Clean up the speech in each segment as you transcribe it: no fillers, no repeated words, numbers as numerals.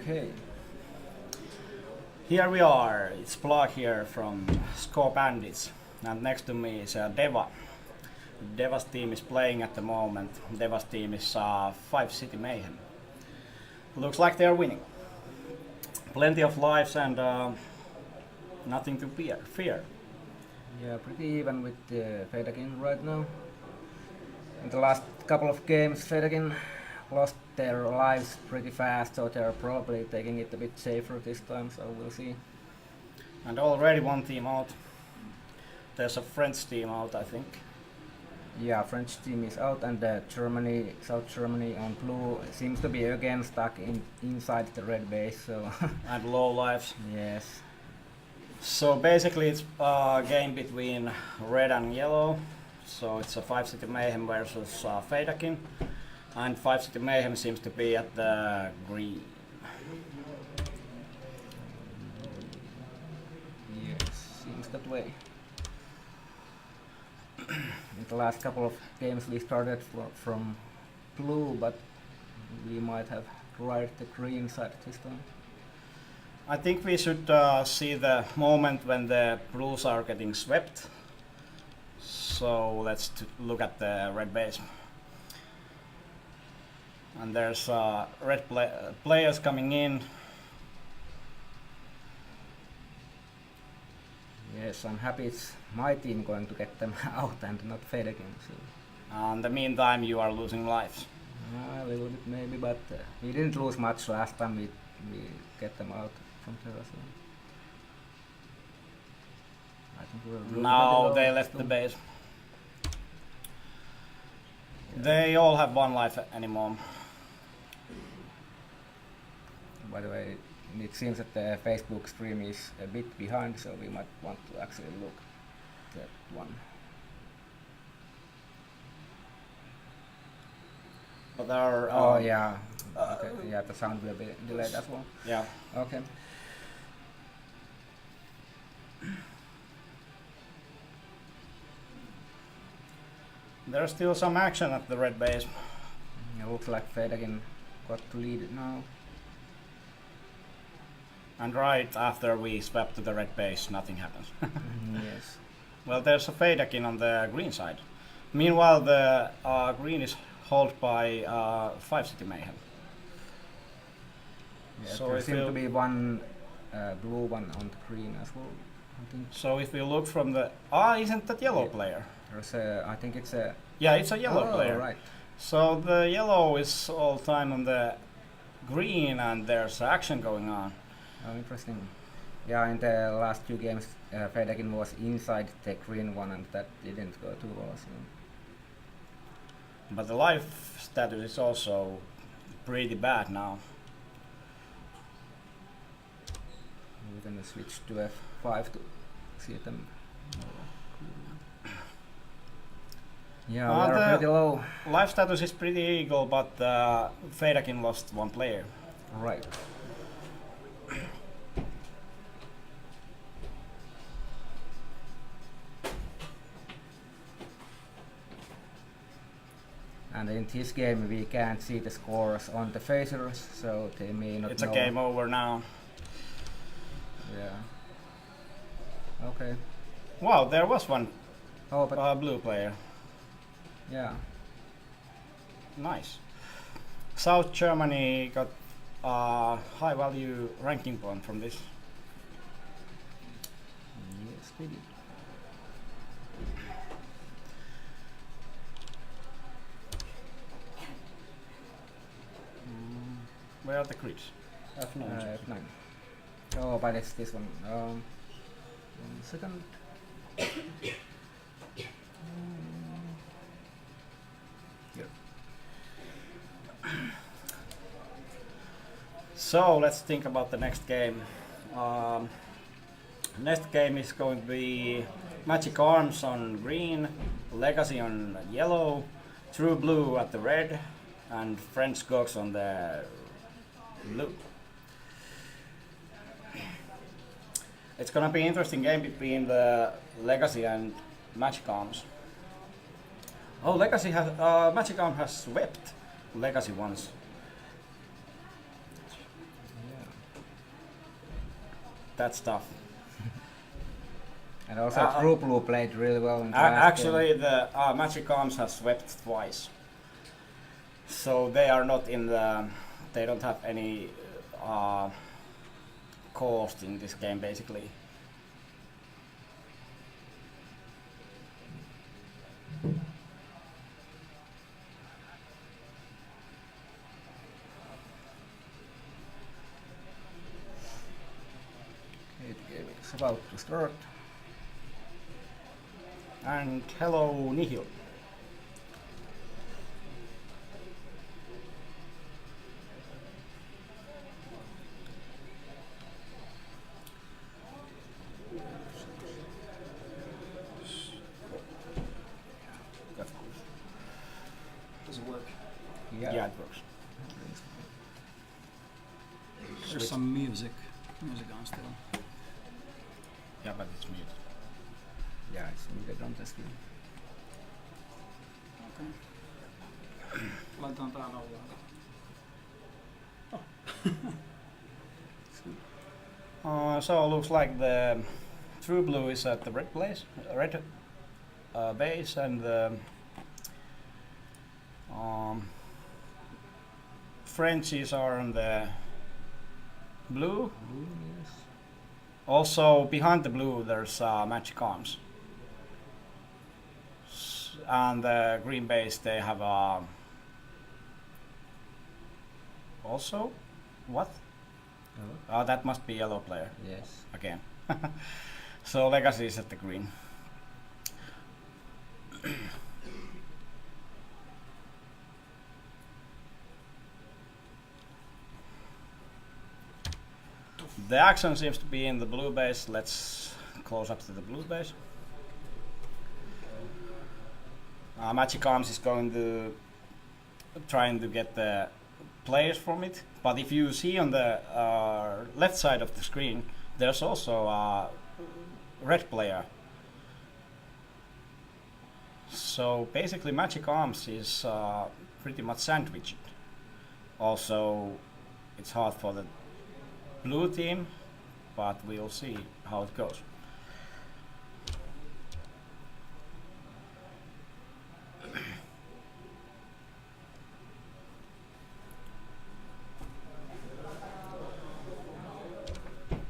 Okay. Here we are, it's Plug here from Bandits, and next to me is Deva. Deva's team is playing at the moment. Deva's team is 5 City Mayhem. Looks like they are winning. Plenty of lives and nothing to fear. Yeah, pretty even with Fedakin right now. In the last couple of games, Fedakin lost their lives pretty fast, so they're probably taking it a bit safer this time, so we'll see. And already one team out. There's a French team out, I think. Yeah, French team is out, and Germany, South Germany on blue seems to be again stuck inside the red base. So And low lives. yes, So basically it's a game between red and yellow. So it's a 5 City Mayhem versus Fedakin. And 5 City Mayhem seems to be at the green. yes, seems that way. In the last couple of games we started from blue, but we might have tried the green side this time. I think we should see the moment when the blues are getting swept. So let's look at the red base. And there's red players coming in. Yes, I'm happy it's my team going to get them out and not Fedakin. So. In the meantime, you are losing lives. A little bit maybe, but we didn't lose much last time we get them out from there as well. I think we're Now they left the base. Yeah. They all have one life anymore. By the way, it seems that the Facebook stream is a bit behind, so we might want to actually look at that one. But there are, Oh yeah, okay. Yeah, the sound will be delayed as well. Yeah. Okay. There's still some action at the red base. It looks like Fedakin got to lead now. And right after we swap to the red base, nothing happens. Yes. Well, there's a Fedakin on the green side. Meanwhile, the green is held by 5 City Mayhem. Yeah, So there if seems you- to be one blue one on the green as well. I think So if we look from the... isn't that yellow Yeah. player? there's a. I think it's a. Yeah, it's a yellow Oh, player. right. So the yellow is all time on the green and there's action going on. Oh, interesting. Yeah, in the last two games, Fedakin was inside the green one, and that didn't go too well. So. But the life status is also pretty bad now. We're gonna switch to F5 to see them. Yeah, they're the- pretty low. Life status is pretty equal, but Fedakin lost one player. Right. And in this game we can't see the scores on the phasers, so they may not It's know. a game over now. Yeah. Okay. Wow, there was one Oh, but blue player. yeah. Nice. South Germany got high value ranking point from this. Yes, we did. Where are the crits? F9. F9. Oh, but it's this one. 1 second. Here. So let's think about the next game. Next game is going to be Magic Arms on green, Legacy on yellow, True Blue at the red, and French Coqs on the blue. It's gonna be an interesting game between the Legacy and Magic Arms. Oh, Legacy has Magic Arm has swept Legacy once. That's tough. And also True Blue played really well in the last Actually, game. the Magic Arms has swept twice, so they are not in the. They don't have any cost in this game, basically. It's about to start. And hello, Nihil. Does it work? Yeah, it works. There's some music on still. Yeah, but it's muted. Yeah, it's muted on the screen. Okay. Laitetaan tää nollaan. So it looks like the True Blue is at the red place, red base, and the Frenchies are on the blue. Yes. Also behind the blue there's Magic Arms. And the green base they have also what? Oh. That must be yellow player Yes. again. So Legacy is at the green. The action seems to be in the blue base. Let's close up to the blue base. Magic Arms is going to trying to get the players from it. But if you see on the left side of the screen, there's also a red player. So basically Magic Arms is pretty much sandwiched. Also, it's hard for the blue team, but we'll see how it goes.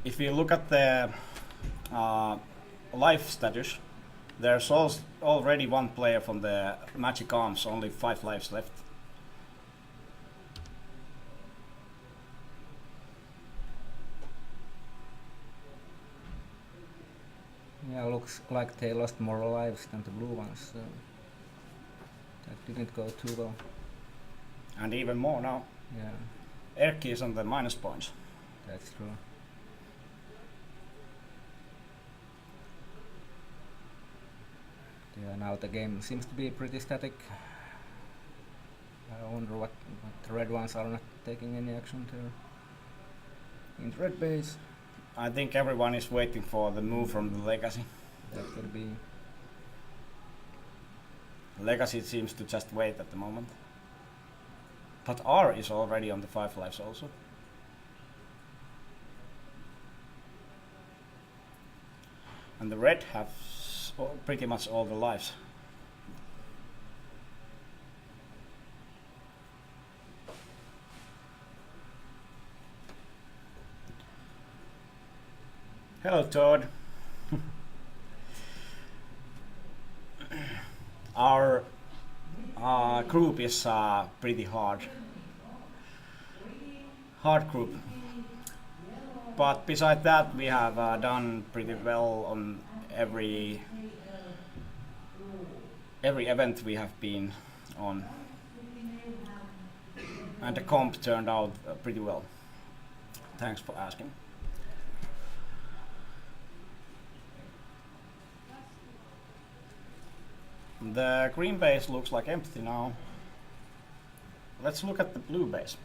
If you look at the life status, there's already one player from the Magic Arms, only 5 lives left. Yeah, looks like they lost more lives than the blue ones, so that didn't go too well. And even more now. Yeah, Erkki is on the minus points. that's true. Yeah, now the game seems to be pretty static. I wonder what the red ones are not taking any action there. In the red base, I think everyone is waiting for the move from the Legacy. that could be. Legacy seems to just wait at the moment. But R is already on the 5 lives also. And the red have pretty much all the lives. Hello, Todd. Our group is pretty hard group, but besides that we have done pretty well on every event we have been on, and the comp turned out pretty well. Thanks for asking. The green base looks like empty now. Let's look at the blue base.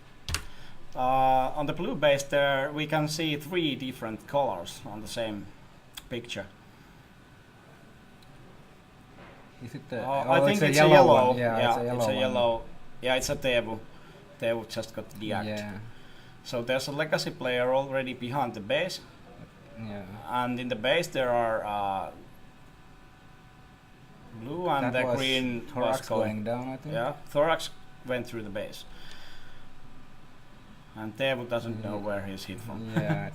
On the blue base there we can see 3 different colors on the same picture. Is it the? I think it's a a yellow. one. Yeah, it's a one. yellow. Yeah, it's a Teemu. Teemu just got deactivated. Yeah, So there's a Legacy player already behind the base. Yeah. And in the base there are blue and That the was green Thorax was going down, I think. Yeah, Thorax went through the base. And Teemu doesn't know where he's hit from. Yeah.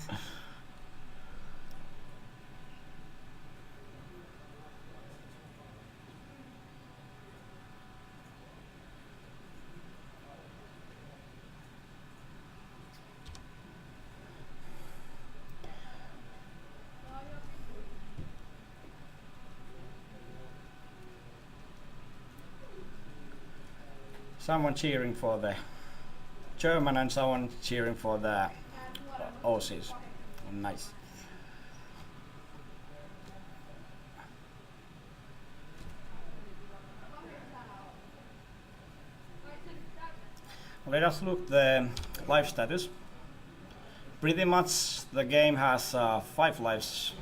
Someone cheering for the German and someone cheering for the Aussies. Nice. Let us look the life status. Pretty much the game has 5 lives.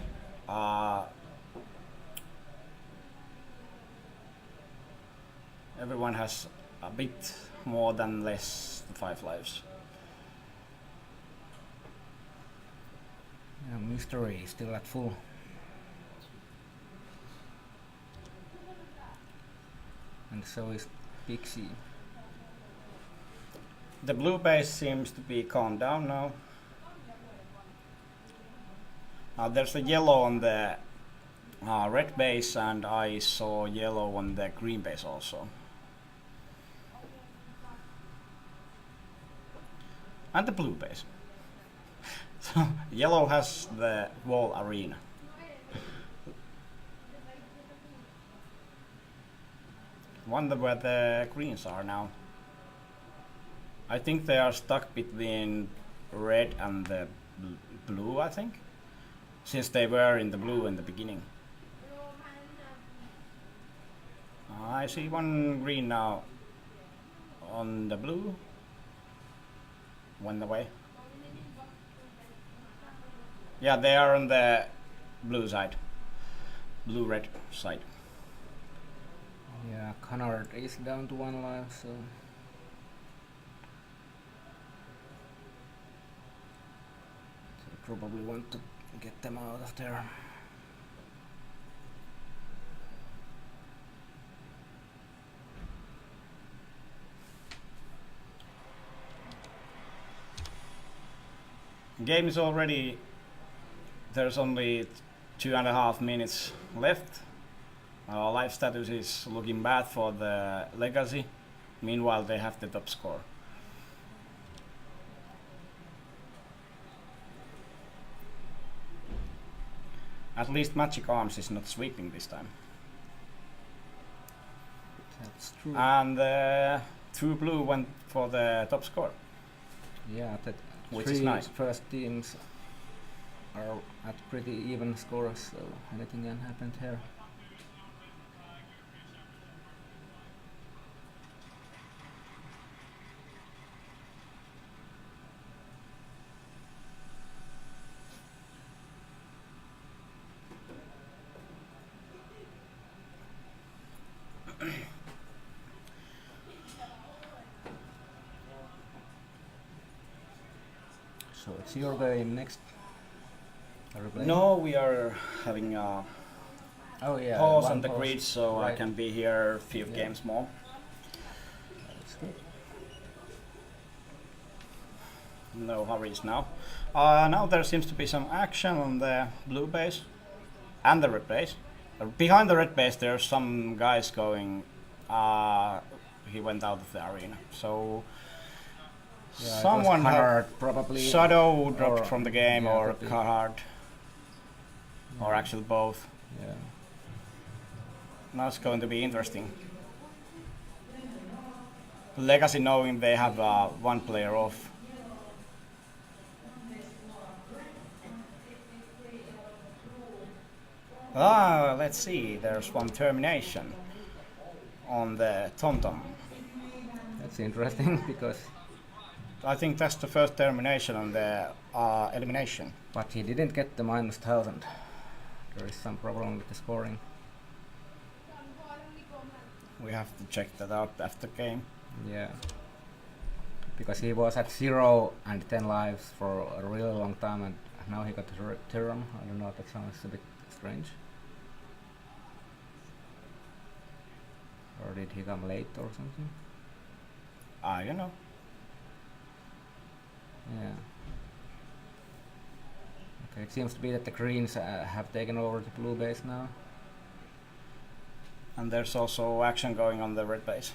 Everyone has a bit more than less than 5 lives. Yeah, mystery is still at full. And so is Pixie. The blue base seems to be calmed down now. There's a yellow on the red base, and I saw yellow on the green base also. And the blue base. So yellow has the wall arena. Wonder where the greens are now. I think they are stuck between red and the blue, I think, since they were in the blue in the beginning. I see one green now on the blue. Went away. Yeah, they are on the blue side. Blue-red side. Yeah, Canard is down to 1 life, so... probably want to get them out of there. Game is already... There's only 2.5 minutes left. Life status is looking bad for the Legacy. Meanwhile, they have the top score. At least Magic Arms is not sweeping this time. That's true. And True Blue went for the top score. Yeah, that Which 3 is nice. first teams are at pretty even scores, so anything can happen here. So it's your game next. Are you playing? No, we are having a Oh yeah. pause one on the pause. grid, so I Right. can be here a few Yeah. games more. That's good. No hurries now. Now there seems to be some action on the blue base and the red base. Behind the red base there's some guys going. He went out of the arena. So Yeah, someone Canard probably. Shadow dropped or- from the game, yeah, or could be. Card, or actually both. Yeah. Now it's going to be interesting. Legacy knowing they have one player off. Let's see, there's one termination on the TomTom. That's interesting because. I think that's the first termination on the elimination. But he didn't get the -1000. There is some problem with the scoring. We have to check that out after game. Yeah. Because he was at 0 and 10 lives for a really long time, and now he got Terran. I don't know, that sounds a bit strange. Or did he come late or something? I don't know. Yeah. Okay, it seems to be that the Greens have taken over the blue base now. And there's also action going on the red base.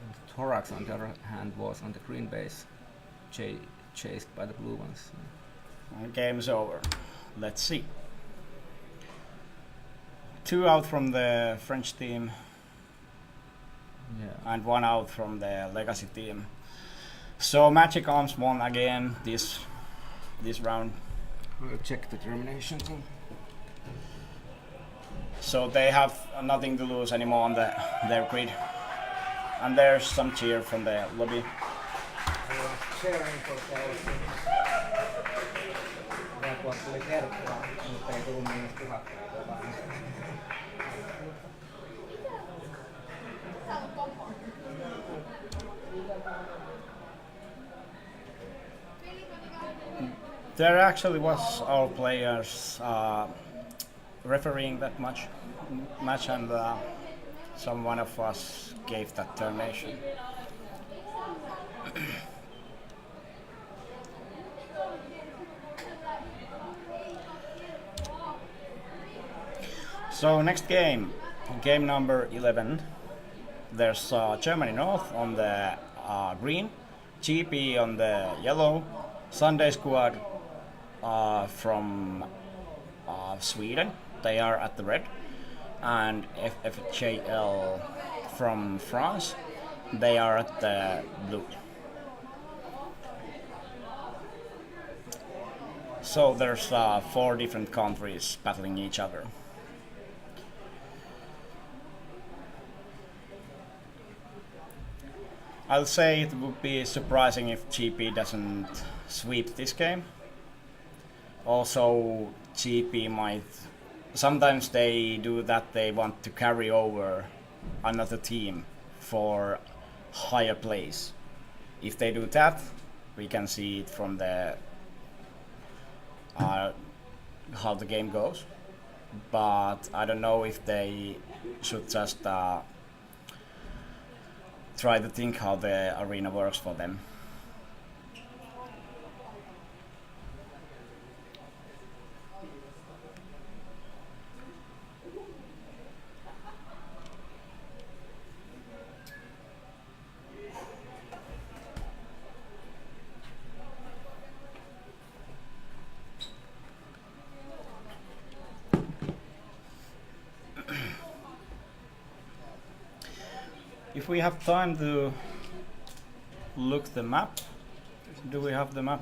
And Thorax, on the other hand, was on the green base, chased by the blue ones. And game's over. Let's see. 2 out from the French team. Yeah. And 1 out from the Legacy team. So Magic Arms won again this round. We'll check the termination thing. So they have nothing to lose anymore on their grid. And there's some cheer from the lobby. There actually was our players refereeing that match, and one of us gave that termination. So next game number 11. There's Germany North on the green, GP on the yellow, Sunday Squad from Sweden, they are at the red, and FFJL from France, they are at the blue. So there's 4 different countries battling each other. I'll say it would be surprising if GP doesn't sweep this game. Also, GP might... Sometimes they do that, they want to carry over another team for higher place. If they do that, we can see it from the how the game goes. But I don't know if they should just try to think how the arena works for them. If we have time to look the map, do we have the map?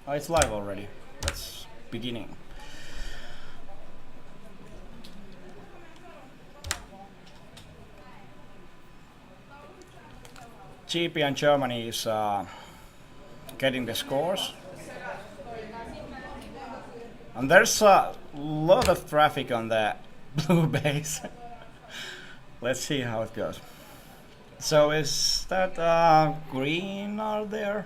Oh, it's live already. That's beginning. GP and Germany is getting the scores. And there's a lot of traffic on the blue base. Let's see how it goes. So is that green out there?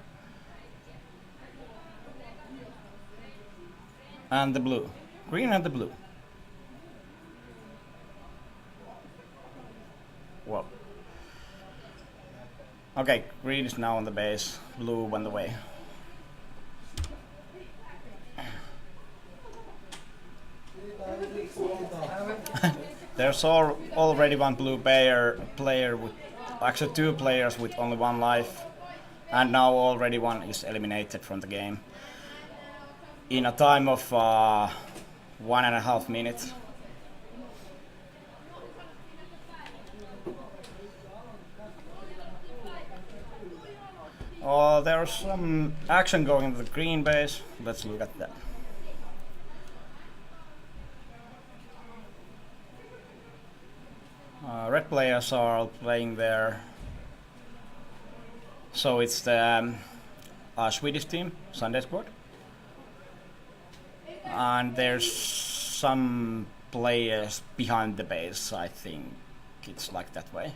And the blue. Green and the blue. Whoa. Okay, green is now on the base, blue went away. There's already one blue player with, actually 2 players with only 1 life, and now already 1 is eliminated from the game in a time of 1.5 minutes. There's some action going into the green base. Let's look at that. Red players are playing there. So it's the Swedish team, Sunday Squad. And there's some players behind the base, I think it's like that way.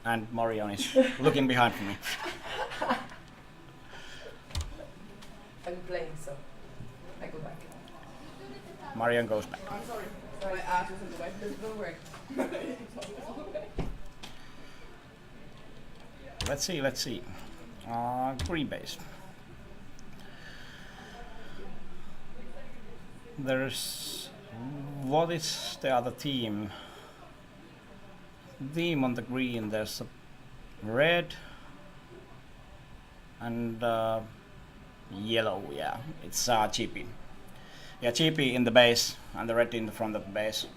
and Marion is looking behind me. I'm playing, so I go back. Marion goes back. I'm sorry. My ass is in the way. There's no way. Let's see. Green base. There's... What is the other team? Team on the green, there's a red and yellow, yeah. It's GP. Yeah, GP in the base and the red in the front of the base.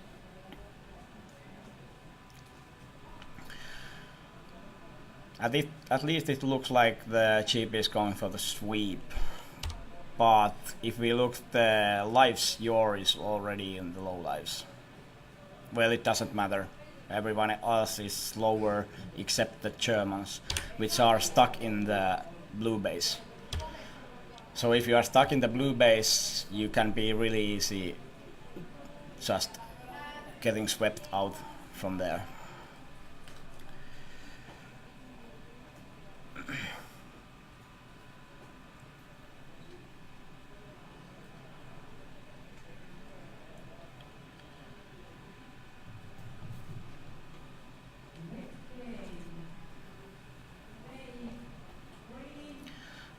At least it looks like the GP is going for the sweep. But if we look at the lives, Yor is already in the low lives. Well, it doesn't matter. Everyone else is slower except the Germans, which are stuck in the blue base. So if you are stuck in the blue base, you can be really easy just getting swept out from there.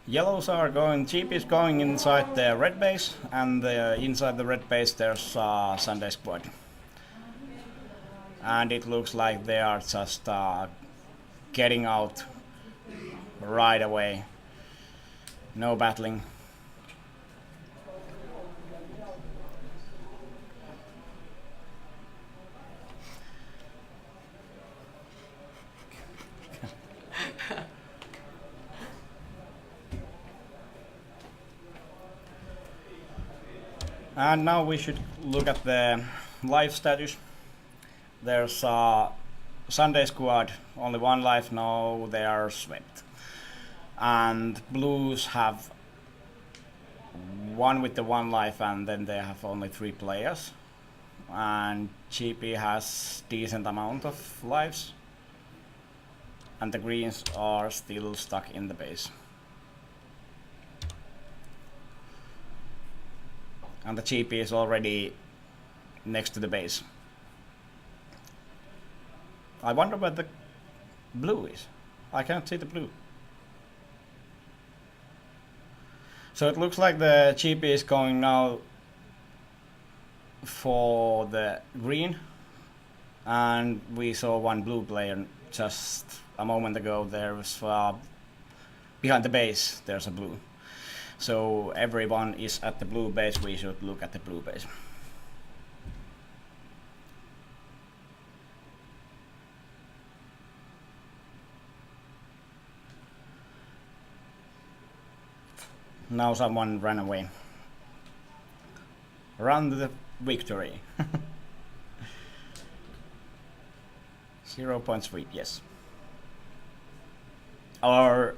Yellows are going, GP is going inside the red base, and inside the red base there's Sunday squad. And it looks like they are just getting out right away. No battling. And now we should look at the life status. There's Sunday squad, only one life, now they are swept. And blues have one with the one life, and then they have only 3 players. And GP has decent amount of lives. And the greens are still stuck in the base. And the GP is already next to the base. I wonder where the blue is. I can't see the blue. So it looks like the GP is going now for the green. And we saw one blue player just a moment ago. There was behind the base there's a blue. So everyone is at the blue base, we should look at the blue base. Now someone ran away. Run to the victory. 0 point sweep, yes. Our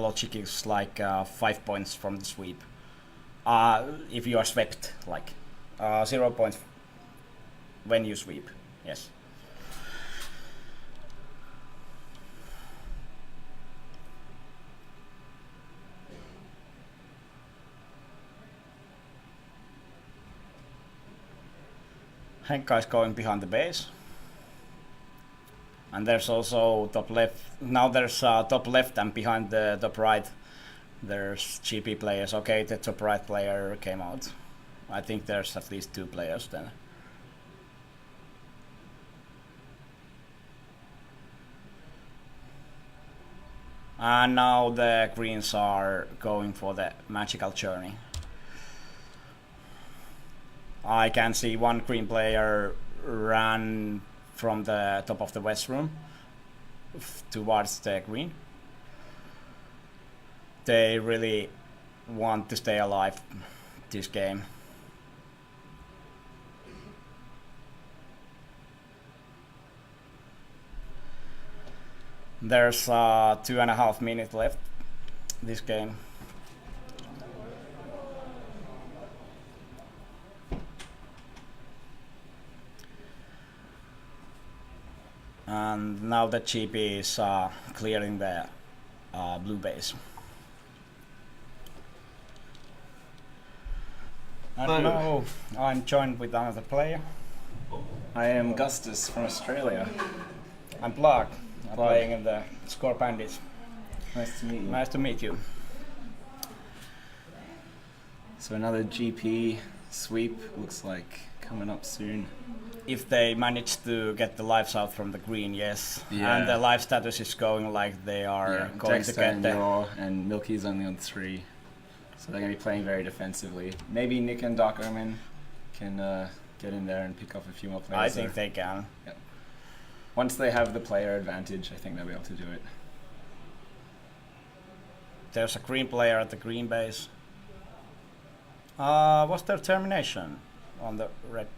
logic is like 5 points from the sweep. If you are swept, like 0 points when you sweep, yes. Henka is going behind the base. And there's also top left. Now there's top left, and behind the top right there's GP players. Okay, the top right player came out. I think there's at least 2 players then. And now the greens are going for the magical journey. I can see one green player ran from the top of the west room towards the green. They really want to stay alive this game. There's 2.5 minutes left this game. And now the GP is clearing the blue base. And Hello. now I'm joined with another player. I am Gustus from Australia. I'm Blag. I'm Blag. playing in the Score Bandits. Nice to meet you. Nice to meet you. So another GP sweep looks like coming up soon. If they manage to get the lives out from the green, yes. Yeah. And the life status is going like they are going to Dexter get and the... Yor and Milky's only on 3. So they're going to be playing very defensively. Maybe Nick and Dark Omen can get in there and pick up a few more players. I think they can. Once they have the player advantage, I think they'll be able to do it. There's a green player at the green base. Was there termination on the red?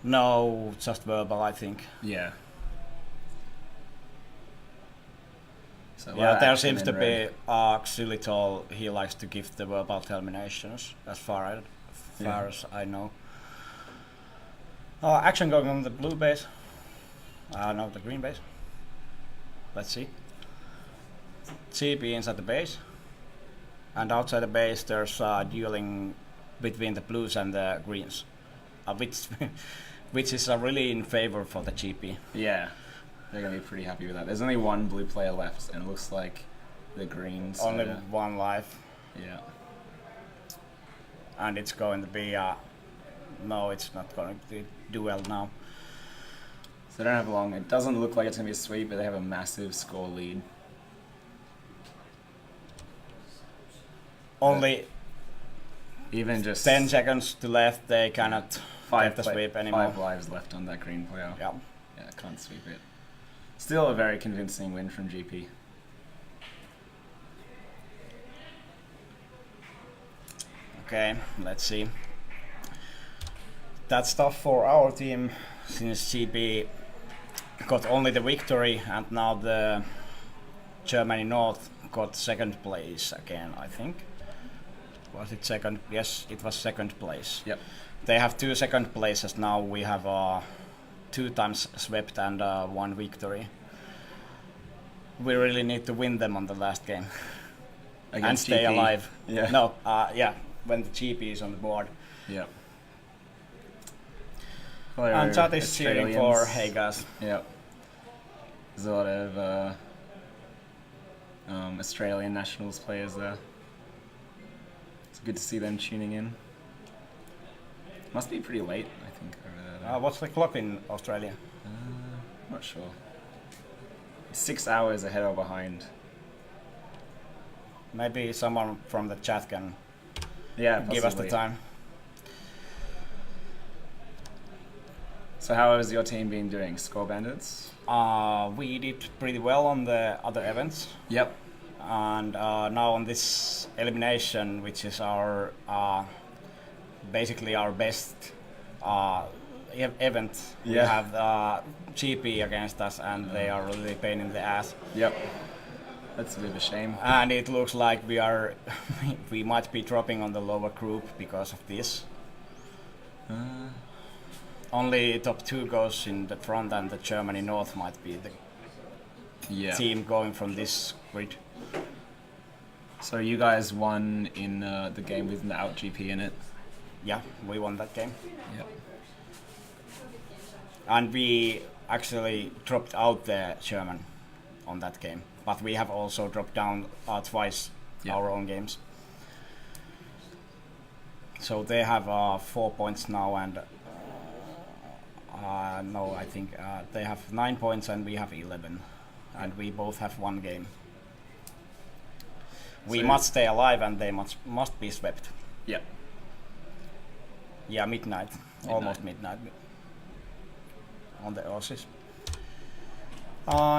No, just verbal, I think. Yeah. So a lot Yeah, of there action seems in to red. be Xylitol. He likes to give the verbal terminations, as far as I know. Action going on the blue base. No, the green base. Let's see. CP inside the base. And outside the base there's dueling between the blues and the greens. Which is really in favor for the GP. Yeah, they're going to be pretty happy with that. There's only one blue player left, and it looks like the greens. Only one life. Yeah. And it's going to be no, it's not going to be duel now. So they don't have long. It doesn't look like it's going to be a sweep, but they have a massive score lead. Only Even just 10 seconds to left, they cannot get the sweep anymore. 5 lives left on that green player. Yeah. Yeah, can't sweep it. Still a very convincing win from GP. Okay, let's see. That's tough for our team, since GP got only the victory, and now the Germany North got second place again, I think. Was it second? Yes, it was second place. Yep. They have 2 second places now. We have 2 times swept and 1 victory. We really need to win them on the last game and Against stay GP. alive. Yeah. No, yeah, when the GP is on the board. Yep. And chat is cheering for Australians. Hagas. Yep. There's a lot of Australian nationals players there. It's good to see them tuning in. Must be pretty late, I think, over there. What's the clock in Australia? Not sure. 6 hours ahead or behind. Maybe someone from the chat can Yeah, give us the possibly. time. So how has your team been doing? Score Bandits? We did pretty well on the other events. Yep. And now on this elimination, which is our basically our best event, we Yeah. have GP against us, and they are really pain in the ass. Yep. That's a bit of a shame. And it looks like we are we might be dropping on the lower group because of this. Only top 2 goes in the front, and the Germany North might be the Yeah. team going from this grid. So you guys won in the game with the out GP in it? Yeah, we won that game. Yep. And we actually dropped out the German on that game. But we have also dropped down twice Yeah. our own games. So they have 4 points now, and no, I think they have 9 points and we have 11. And we both have 1 game. We So- must stay alive, and they must be swept. Yep. Yeah, midnight. Almost midnight. On the Aussies.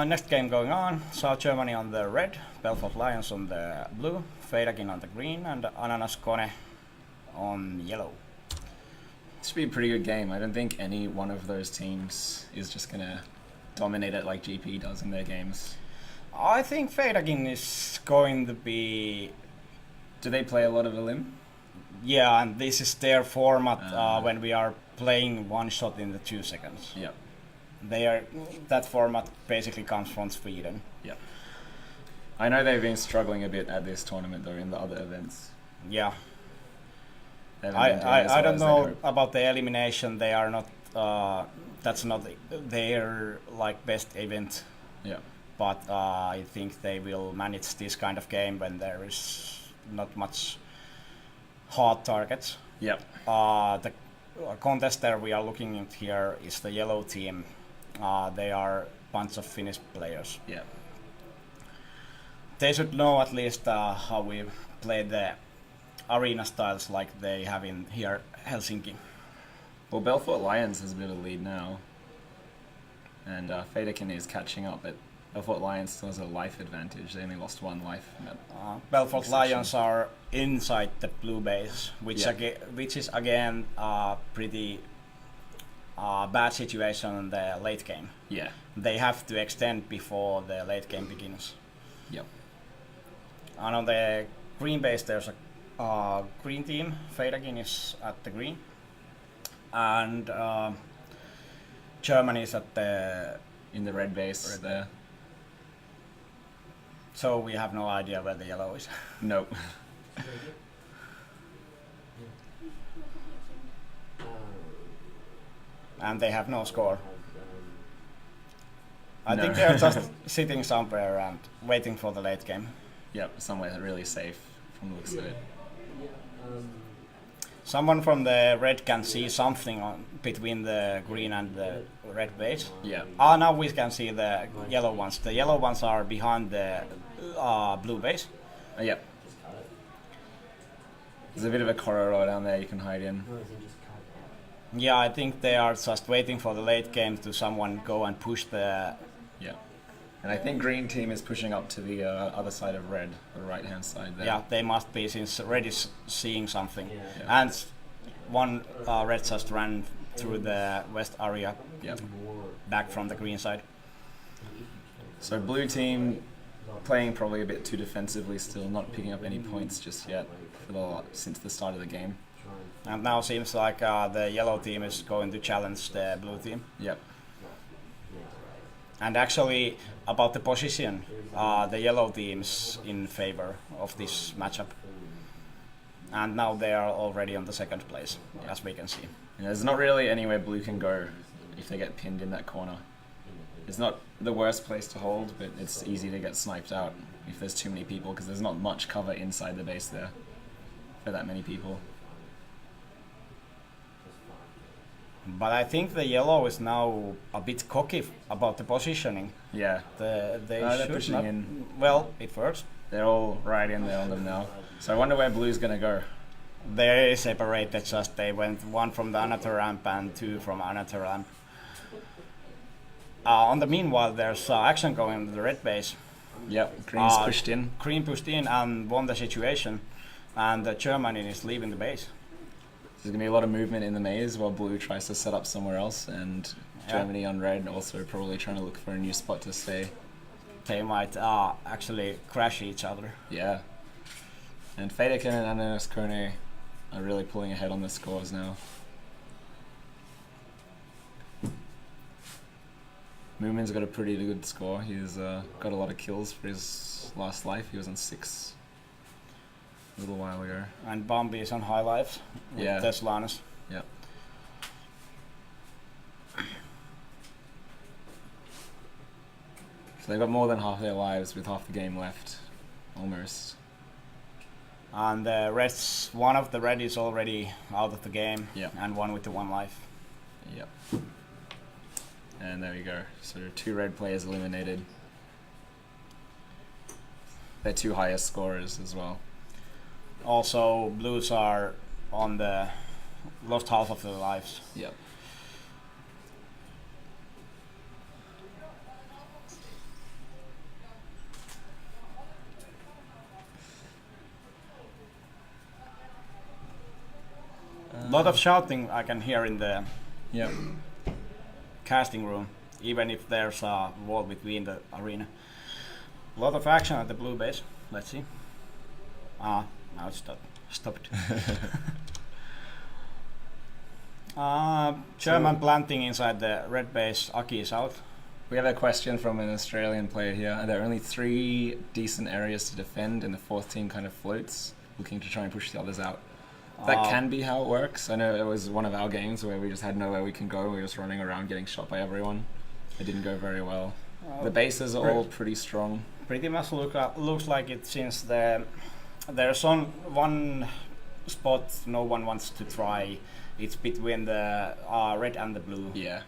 Next game going on. South Germany on the red, Belfort Lions on the blue, Feirakin on the green, and Ananaskone on yellow. It should be a pretty good game. I don't think any one of those teams is just going to dominate it like GP does in their games. I think Feirakin is going to be... Do they play a lot of Elim? Yeah, and this is their format when we are playing one shot in the 2 seconds. Yep. that format basically comes from Sweden. Yeah. I know they've been struggling a bit at this tournament though in the other events. Yeah. They haven't been doing as I well don't as they know hope. about the elimination. They are not. That's not their like best event. Yeah. But I think they will manage this kind of game when there is not much hard targets. Yep. The contester we are looking at here is the yellow team. They are a bunch of Finnish players. Yeah. They should know at least how we play the arena styles like they have in here Helsinki. Well, Belfort Lions has a bit of a lead now, and Federkin is catching up, but Belfort Lions still has a life advantage. They only lost 1 life. In that Belfort section. Lions are inside the blue base, which Yeah. which is again a pretty bad situation in the late game. Yeah. They have to extend before the late game begins. Yep. And on the green base, there's a green team. Federkin is at the green, and Germany is at the. In the red base there. So we have no idea where the yellow is. Nope. And they have no score. I No. think they're just sitting somewhere and waiting for the late game. Yep. Somewhere really safe from the looks of it. Someone from the red can see something between the green and the red base. Yeah. Now we can see the yellow ones. The yellow ones are behind the blue base. Yep. There's a bit of a corridor down there you can hide in. Yeah, I think they are just waiting for the late game to someone go and push the. Yeah. And I think green team is pushing up to the other side of red, the right hand side there. Yeah, they must be since red is seeing something. Yeah. And one red just ran through the west area Yep. back from the green side. So blue team playing probably a bit too defensively still, not picking up any points just yet since the start of the game. And now seems like the yellow team is going to challenge the blue team. Yep. And actually, about the position, the yellow team's in favor of this matchup. And now they are already on the second place, as we can see. And there's not really anywhere blue can go if they get pinned in that corner. It's not the worst place to hold, but it's easy to get sniped out if there's too many people, because there's not much cover inside the base there for that many people. But I think the yellow is now a bit cocky about the positioning. Yeah, They they're should pushing not. in. Well, it works. They're all right in there on them now. So I wonder where blue's gonna go. They separated just. They went one from the another ramp and 2 from another ramp. On the meanwhile, there's action going in the red base. Yep, green's pushed in. Green pushed in and won the situation, and Germany is leaving the base. There's gonna be a lot of movement in the maze while blue tries to set up somewhere else, and Yeah. Germany on red also probably trying to look for a new spot to stay. They might actually crash each other. Yeah. And Federkin and Ananaskone are really pulling ahead on the scores now. Moomin's got a pretty good score. He's got a lot of kills for his last life. He was on 6 a little while ago. And Bambi is on high life with Yeah. Teslanus. Yep. So they've got more than half their lives with half the game left, almost. And the reds, one of the red is already out of the game, Yep. and one with the 1 life. Yep. And there we go. So 2 red players eliminated. Their 2 highest scorers as well. Also, blues are on the lost half of their lives. Yep. A lot of shouting I can hear in the Yep. casting room, even if there's a wall between the arena. A lot of action at the blue base. Let's see. Now it's stopped. German planting inside the red base. Aki is out. We have a question from an Australian player here. Are there only 3 decent areas to defend and the 4th team kind of floats, looking to try and push the others out? That can be how it works. I know it was one of our games where we just had nowhere we can go. We were just running around getting shot by everyone. It didn't go very well. The bases are all pretty strong. Pretty much looks like it, since there's one spot no one wants to try. It's between the red and the blue. Yeah.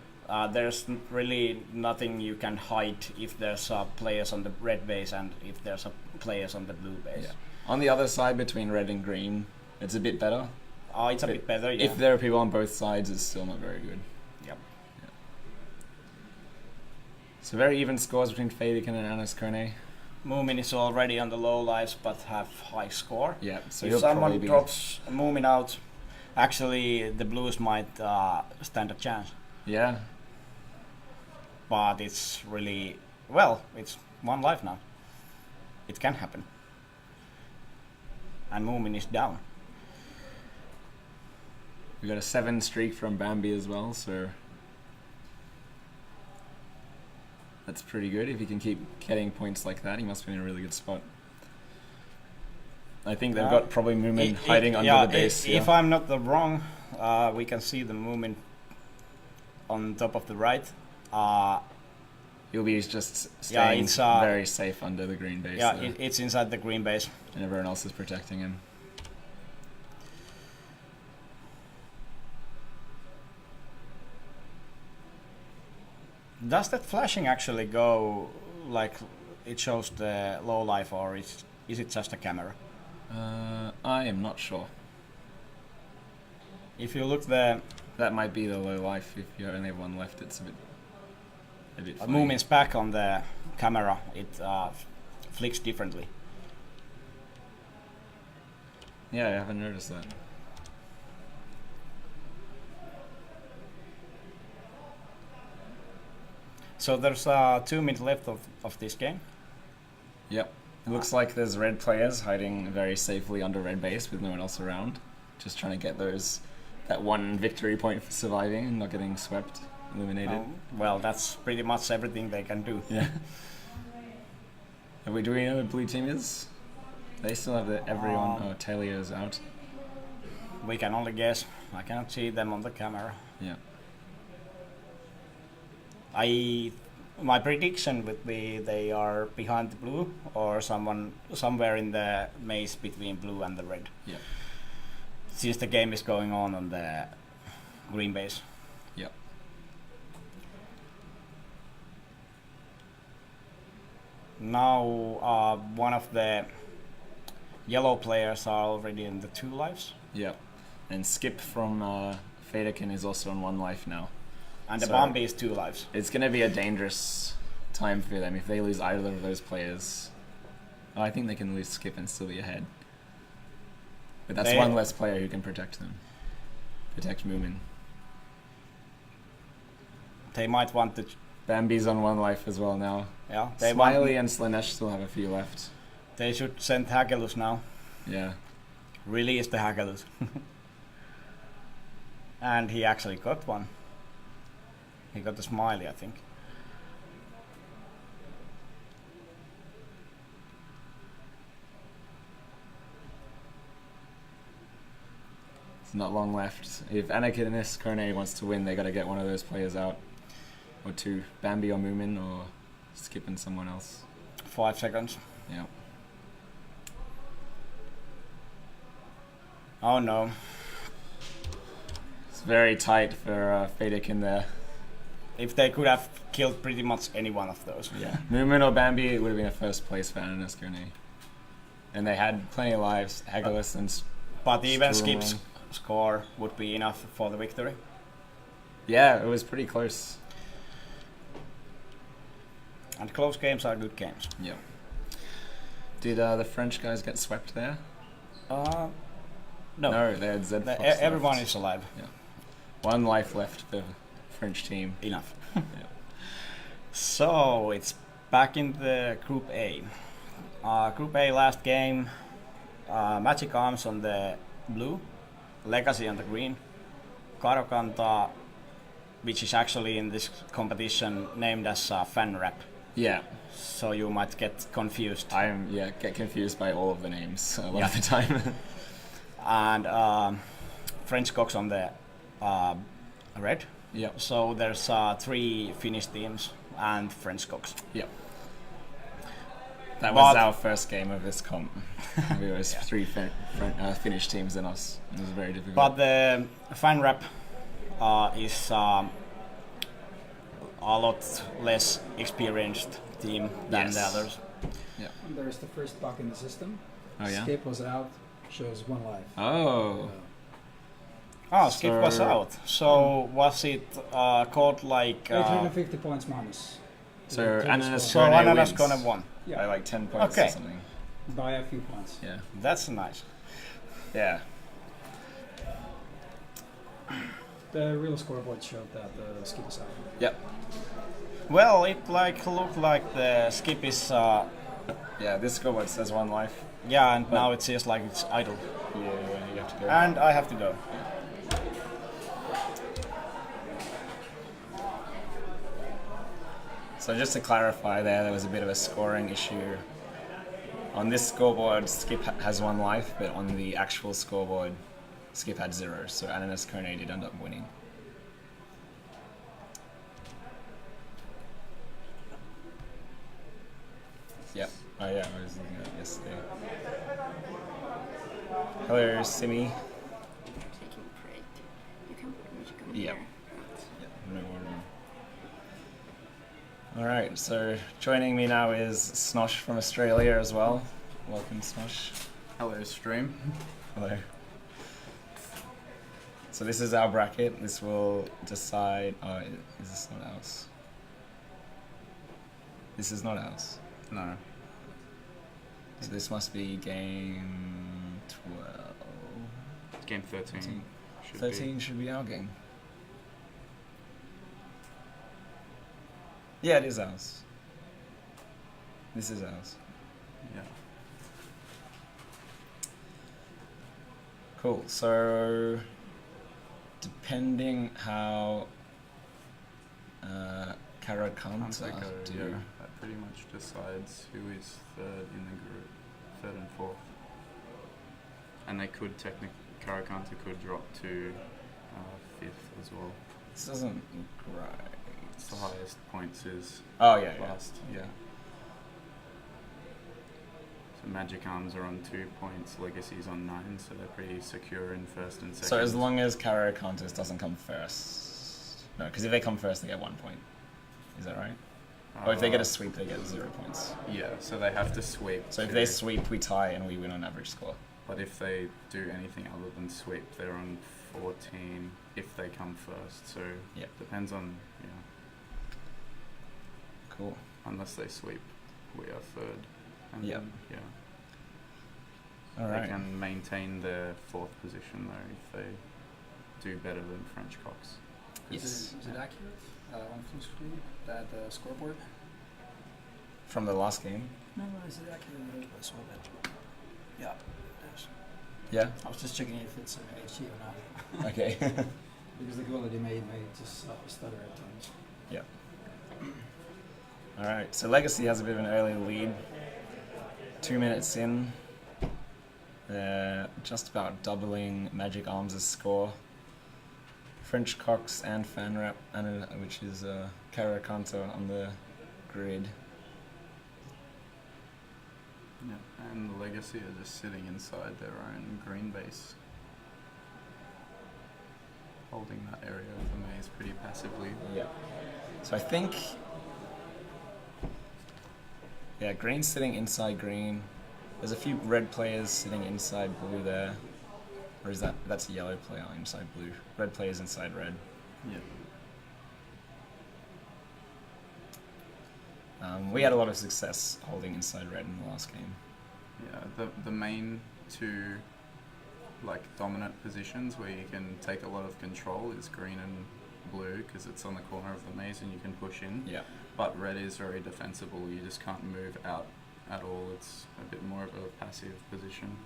There's really nothing you can hide if there's players on the red base and if there's players on the blue base. Yeah. On the other side, between red and green, it's a bit better. It's a bit better, yeah. If there are people on both sides, it's still not very good. Yep. Yeah. So very even scores between Fadikin and Ananaskone. Moomin is already on the low lives but have high score. Yeah, so if he'll probably someone be... drops Moomin out, actually the blues might stand a chance. Yeah. But it's really, well, it's 1 life now. It can happen. And Moomin is down. We got a 7 streak from Bambi as well, so that's pretty good. If he can keep getting points like that, he must be in a really good spot. I think they've got probably Moomin hiding under the base. If I'm not wrong, we can see the Moomin on top of the right. He'll be just staying very safe under the green base. Yeah, it's inside the green base. And everyone else is protecting him. Does that flashing actually go like it shows the low life, or is it just a camera? I am not sure. If you look there, that might be the low life. If you only have 1 left, it's a bit funny. Moomin's back on the camera. It flicks differently. Yeah, I haven't noticed that. So there's 2 minutes left of this game. Yep. It looks like there's red players hiding very safely under red base with no one else around. Just trying to get that 1 victory point for surviving and not getting swept, eliminated. Well, that's pretty much everything they can do. Yeah. Do we know who the blue team is? They still have everyone. Oh, Talio's out. We can only guess. I cannot see them on the camera. Yeah. My prediction would be they are behind the blue or somewhere in the maze between blue and the red. Yeah. Since the game is going on the green base. Yep. Now one of the yellow players are already in the 2 lives. Yep. And Skip from Fadikin is also on 1 life now. And the Bambi is 2 lives. It's going to be a dangerous time for them if they lose either of those players. Oh, I think they can lose Skip and still be ahead. But that's 1 less player who can protect them. Protect Moomin. They might want to... Bambi's on 1 life as well now. Yeah. Smiley and Slanesh still have a few left. They should send Hagelus now. Yeah. Release the Hagelus. And he actually got 1. He got the Smiley, I think. It's not long left. If Ananaskone wants to win, they got to get 1 of those players out. Or 2. Bambi or Moomin, or skipping someone else. 5 seconds. Yeah. Oh no. It's very tight for Fadikin there. If they could have killed pretty much any one of those. Yeah. Moomin or Bambi, it would have been a first place for Ananaskone. And they had plenty of lives, Hagelus and... But even Skip's score would be enough for the victory. Yeah, it was pretty close. And close games are good games. Yeah. Did the French guys get swept there? No. No, they had ZLTEC. Everyone left. is alive. Yeah. 1 life left for the French team. Enough. Yeah. So it's back in the Group A. Group A last game. Magic Arms on the blue, Legacy on the green, Caro Kantaa, which is actually in this competition named as fan rap. Yeah, So you might get confused. get confused by all of the names a lot of the time. And French Coqs on the red. Yeah. So there's 3 Finnish teams and French Coqs. Yeah. That was But- our first game of this comp. We was 3 Finnish teams than us. It was very difficult. But the fan rap is a lot less experienced team than the Yes. others. And there's the first bug in the system. Oh yeah. Skip was out, shows 1 life. Oh. Skip was out. So was it called like... 850 points minus. So The total Ananaskone score. so wins. Ananaskone won. By Yeah, like 10 points Okay. or something. by a few points. Yeah. That's nice. Yeah. The real scoreboard showed that the skip is out. Yep. Well, it looked like the skip is... Yeah, this scoreboard says 1 life. yeah, and But- now it seems like it's idle. Yeah, you have to go. And I have to go. So just to clarify there was a bit of a scoring issue. On this scoreboard, Skip has 1 life, but on the actual scoreboard, Skip had 0, so Ananaskone did end up winning. Yep. Oh yeah, I was looking at it yesterday. Hello, Simi. Taking a break. You can come Yep. here. No worry. Alright, so joining me now is Snosh from Australia as well. Welcome, Snosh. Hello, stream. Hello. So this is our bracket. This will decide... Oh, is this not ours? This is not ours. No. So this must be game 12. Game 13. 13. Should 13 should be our game. Yeah, it is ours. This is ours. Be. Yeah. Cool. So, depending how Caro Kantaa do, Yeah. That pretty much decides who is third in the group. 3rd and 4th. And they could technically, Caro Kantaa could drop to 5th as well. this doesn't look right. It's the highest points is Oh yeah, yeah. last. Yeah. So Magic Arms are on 2 points, Legacy's on 9, so they're pretty secure in 1st and 2nd. So as long as Caro Kantaa doesn't come first, no, because if they come first, they get 1 point. Is that right? Or if they get a sweep, they get 0 points. Yeah, so they have to sweep. So if to- they sweep, we tie and we win on average score. But if they do anything other than sweep, they're on 14 if they come first. So Yep. depends on, you know, Cool. unless they sweep, we are 3rd. And Yep. then, yeah, All they right. can maintain their 4th position though if they do better than French Coqs. Yes. Is it accurate on full screen, that scoreboard? From the last game. No, is it accurate? I saw that. Yeah, it is. Yeah. I was just checking if it's HD or not. Okay. Because the quality may just stutter at times. Yeah. All right. So Legacy has a bit of an early lead. 2 minutes in, they're just about doubling Magic Arms' score. French Coqs and Fanrap, which is Caro Kantaa on the grid. Yeah, and the Legacy are just sitting inside their own green base, holding that area of the maze pretty passively. Yeah. So I think, yeah, green's sitting inside green. There's a few red players sitting inside blue there. Or is that's a yellow player inside blue. Red players inside red. Yeah. We had a lot of success holding inside red in the last game. Yeah, the main 2 like dominant positions where you can take a lot of control is green and blue because it's on the corner of the maze and you can push in. Yeah. But red is very defensible. You just can't move out at all. It's a bit more of a passive position.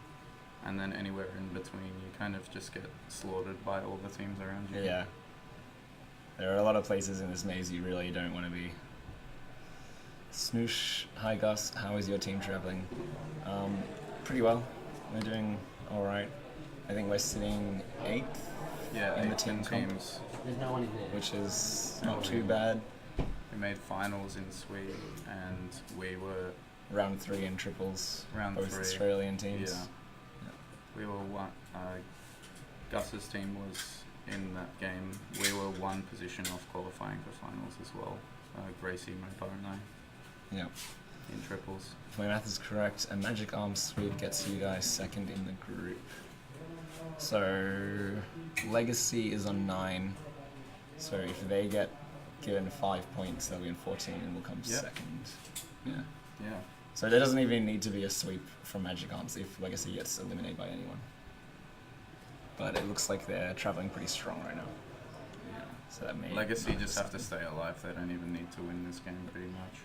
and then anywhere in between, you kind of just get slaughtered by all the teams around you. Yeah. There are a lot of places in this maze you really don't want to be. Snoosh, hi Gus, how is your team traveling? Pretty well. We're doing alright. I think we're sitting 8th Yeah, in the 8 team comp, teams. which is Oh, not too we- bad. We made finals in Sweden, and we were Round 3 in triples, round both 3. Australian teams. Yeah. We were one. Gus's team was in that game. We were one position off qualifying for finals as well. Gracie, Mopo, and I Yeah. in triples. If my math is correct, a Magic Arm sweep gets you guys 2nd in the group. So Legacy is on 9. So if they get given 5 points, they'll be in 14 and will come Yep. 2nd. Yeah. Yeah. So there doesn't even need to be a sweep from Magic Arms if Legacy gets eliminated by anyone. But it looks like they're traveling pretty strong right now. Yeah. So that may Legacy not just have to decide. stay alive. They don't even need to win this game pretty much.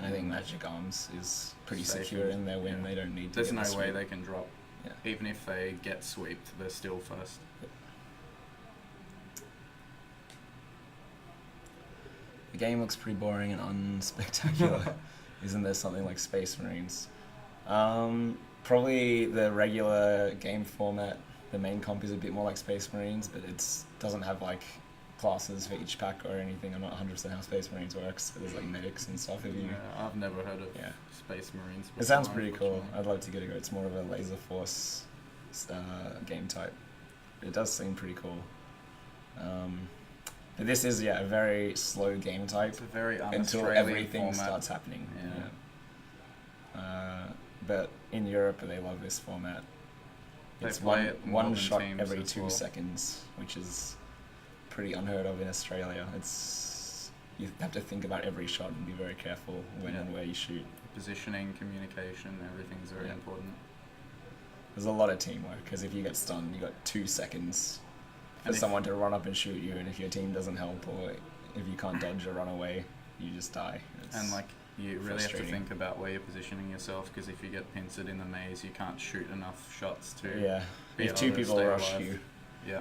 I think Magic Arms is pretty Safe. secure in their win. Yeah. They don't need to There's get no the way sweep. they can drop. Yeah. Even if they get swept, they're still first. The game looks pretty boring and unspectacular. Isn't there something like Space Marines? Probably the regular game format. The main comp is a bit more like Space Marines, but it doesn't have like classes for each pack or anything. I'm not 100% how Space Marines works, but there's like medics and stuff. If you, Yeah, I've never heard of Yeah. Space Marines. it sounds before, pretty cool. unfortunately. I'd love to get a go. It's more of a laser force game type. It does seem pretty cool. But this is a very slow game type It's a very until un-Australian everything format. starts happening. Yeah. But in Europe, they love this format. They It's play one, it more one than shot teams every as 2 well. seconds, which is pretty unheard of in Australia. You have to think about every shot and be very careful when and where you shoot. Positioning, communication, everything's very Yeah. important. There's a lot of teamwork because if you get stunned, you got 2 seconds for And if- someone to run up and shoot you, and if your team doesn't help or if you can't dodge or run away, you just die. And like you really have to frustrating. think about where you're positioning yourself, because if you get pincered in the maze, you can't shoot enough shots to. Yeah, be if able 2 to people stay rush alive. you, Yeah,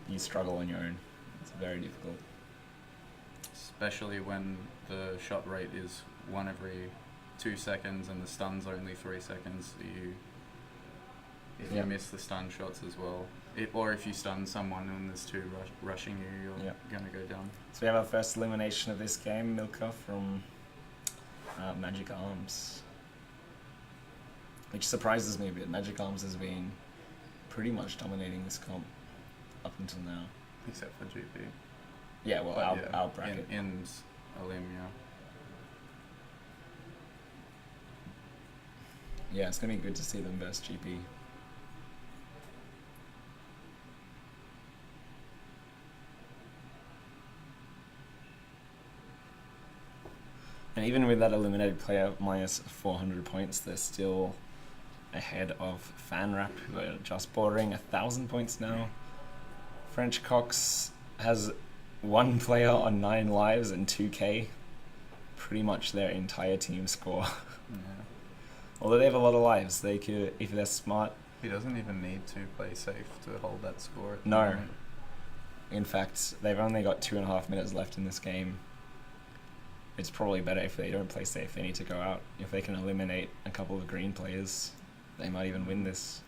you struggle on your own. It's very difficult. especially when the shot rate is 1 every 2 seconds and the stuns are only 3 seconds. If Yeah. you miss the stun shots as well, or if you stun someone and there's 2 rushing you, you're Yeah. gonna go down. So we have our first elimination of this game, Milka from Magic Arms. Which surprises me a bit. Magic Arms has been pretty much dominating this comp up until now. Except for GP. Yeah, well, But our bracket. in Elim, yeah. Yeah, it's going to be good to see them versus GP. And even with that eliminated player minus 400 points, they're still ahead of FanRap, who are just bordering 1,000 points now. French Coqs has 1 player on 9 lives and 2k. Pretty much their entire team score. Yeah. Although they have a lot of lives, they could, if they're smart. He doesn't even need to play safe to hold that score. At the No. moment. In fact, they've only got 2.5 minutes left in this game. It's probably better if they don't play safe. They need to go out. If they can eliminate a couple of green players, they might even win this.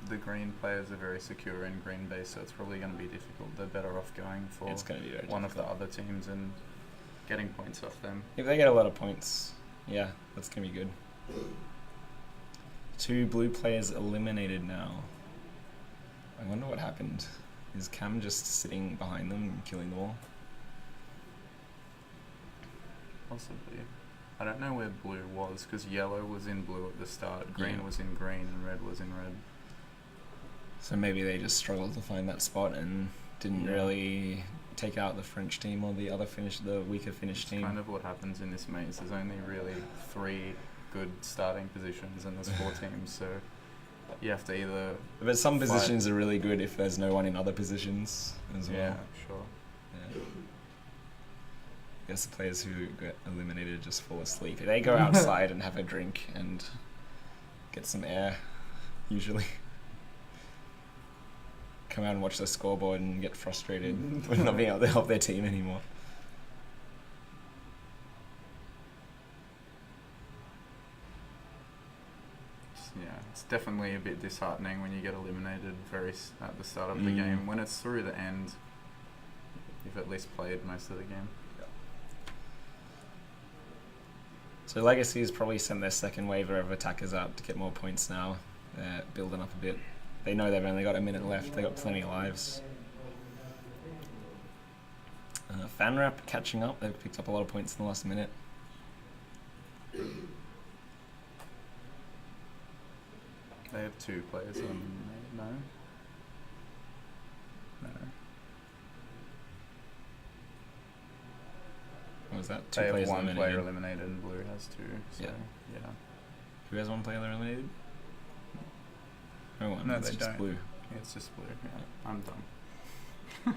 The green players are very secure in green base, so it's probably going to be difficult. They're better off going for It's going to be very one of the difficult. other teams and getting points off them. If they get a lot of points, yeah, that's going to be good. 2 blue players eliminated now. I wonder what happened. Is Cam just sitting behind them and killing them all? Possibly. I don't know where blue was, because yellow was in blue at the start, green Yeah. was in green, and red was in red. So maybe they just struggled to find that spot and didn't Yeah. really take out the French team or the weaker Finnish It's team. kind of what happens in this maze. There's only really 3 good starting positions, and there's 4 teams, so you have to either... But some fight- positions are really good if there's no one in other positions as well. Yeah, sure. Yeah. guess the players who get eliminated just fall asleep. They go outside and have a drink and get some air, usually. Come out and watch the scoreboard and get frustrated with not being able to help their team anymore. Yeah, it's definitely a bit disheartening when you get eliminated at the start of the game. When it's through the end, you've at least played most of the game. So Legacy's probably sent their second wave of attackers out to get more points now. They're building up a bit. They know they've only got a minute left. They got plenty of lives. FanRap catching up. They've picked up a lot of points in the last minute. They have 2 players on. No. What was that? 2 They have players 1 eliminated. player eliminated and Blue has 2. So, yeah. Who has 1 player eliminated? No one. No, It's they just don't. Blue. Yeah, it's just Blue. Yeah. I'm dumb.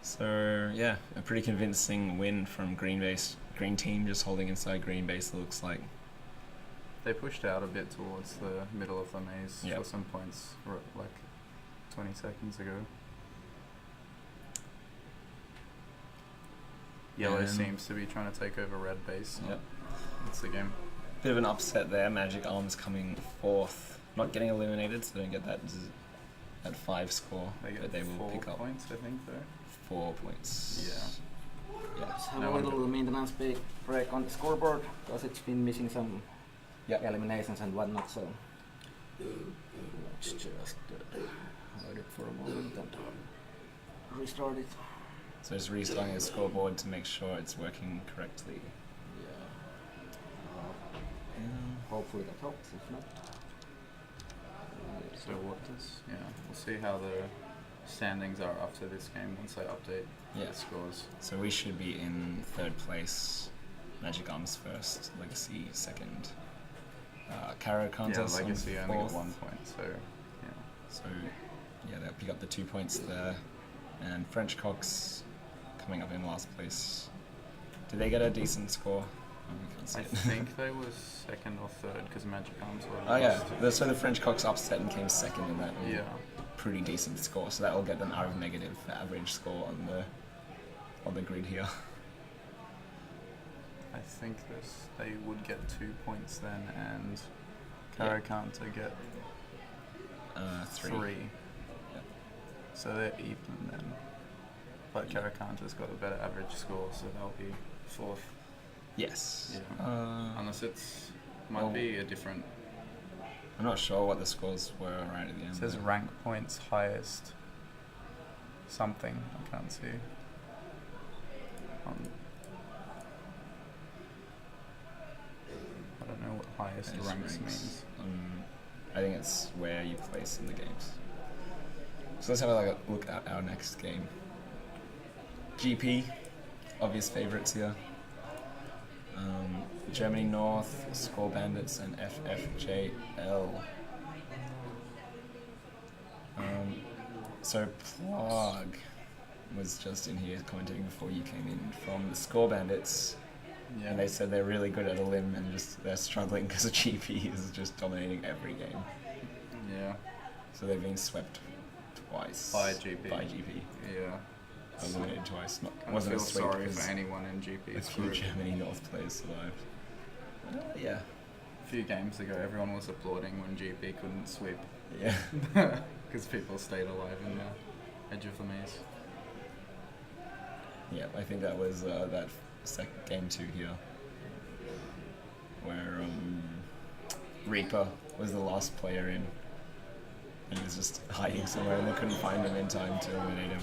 So yeah, a pretty convincing win from Green team, just holding inside green base. It looks like. They pushed out a bit towards the middle of the maze Yep. for some points, like 20 seconds ago. Yellow And- seems to be trying to take over red base. Yep. That's the game. Bit of an upset there. Magic Arms coming 4th, not getting eliminated, so they don't get that 5 score, They get but they will 4 pick up points, I think, though. 4 points. Yeah. Let's have No a little wonder. maintenance break on the scoreboard because it's been missing some eliminations and whatnot. So let's just hold it for a moment and restart it. So just restarting the scoreboard to make sure it's working correctly. Hopefully that helps. If not, So we'll see how the standings are after this game once I update Yeah. the scores. So we should be in 3rd place. Magic Arms 1st, Legacy 2nd. Caro Kantaa Legacy on only got 4th. 1 point, so yeah. So yeah, they'll pick up the 2 points there. And French Coqs coming up in last place. Did they get a decent score? Oh, we can't see I it. think they was 2nd or 3rd because Magic Arms were Oh yeah, lost. so the French Coqs upset and came 2nd in that Yeah. pretty decent score. So that will get them out of negative average score on the grid here. I think they would get 2 points then, and Caro Kantaa get 3. Yeah. So they're even then. But Caro Kantaa's got a better average score, so they'll be 4th. Yes. Yeah. Unless might be a different. I'm not sure what the scores were right at the end. It says there. rank points highest. Something I can't see. I don't know what highest Highest ranks ranks. means. I think it's where you place in the games. So let's have a look at our next game. GP, obvious favourites here. Germany North, Score Bandits, and FFJL. So Plug was just in here commenting before you came in from the Score Bandits. Yeah. And they said they're really good at Elim and just they're struggling because the GP is just dominating every game. Yeah. So they've been swept twice. By GP. Yeah. Eliminated twice. I Wasn't feel a sweep sorry because for anyone in a GP's few group. Germany North players survived. Yeah. A few games ago, everyone was applauding when GP couldn't sweep Yeah. because people stayed alive in the edge of the maze. Yeah, I think that was that game 2 here, where Reaper was the last player in, and he was just hiding somewhere, and they couldn't find him in time to eliminate him.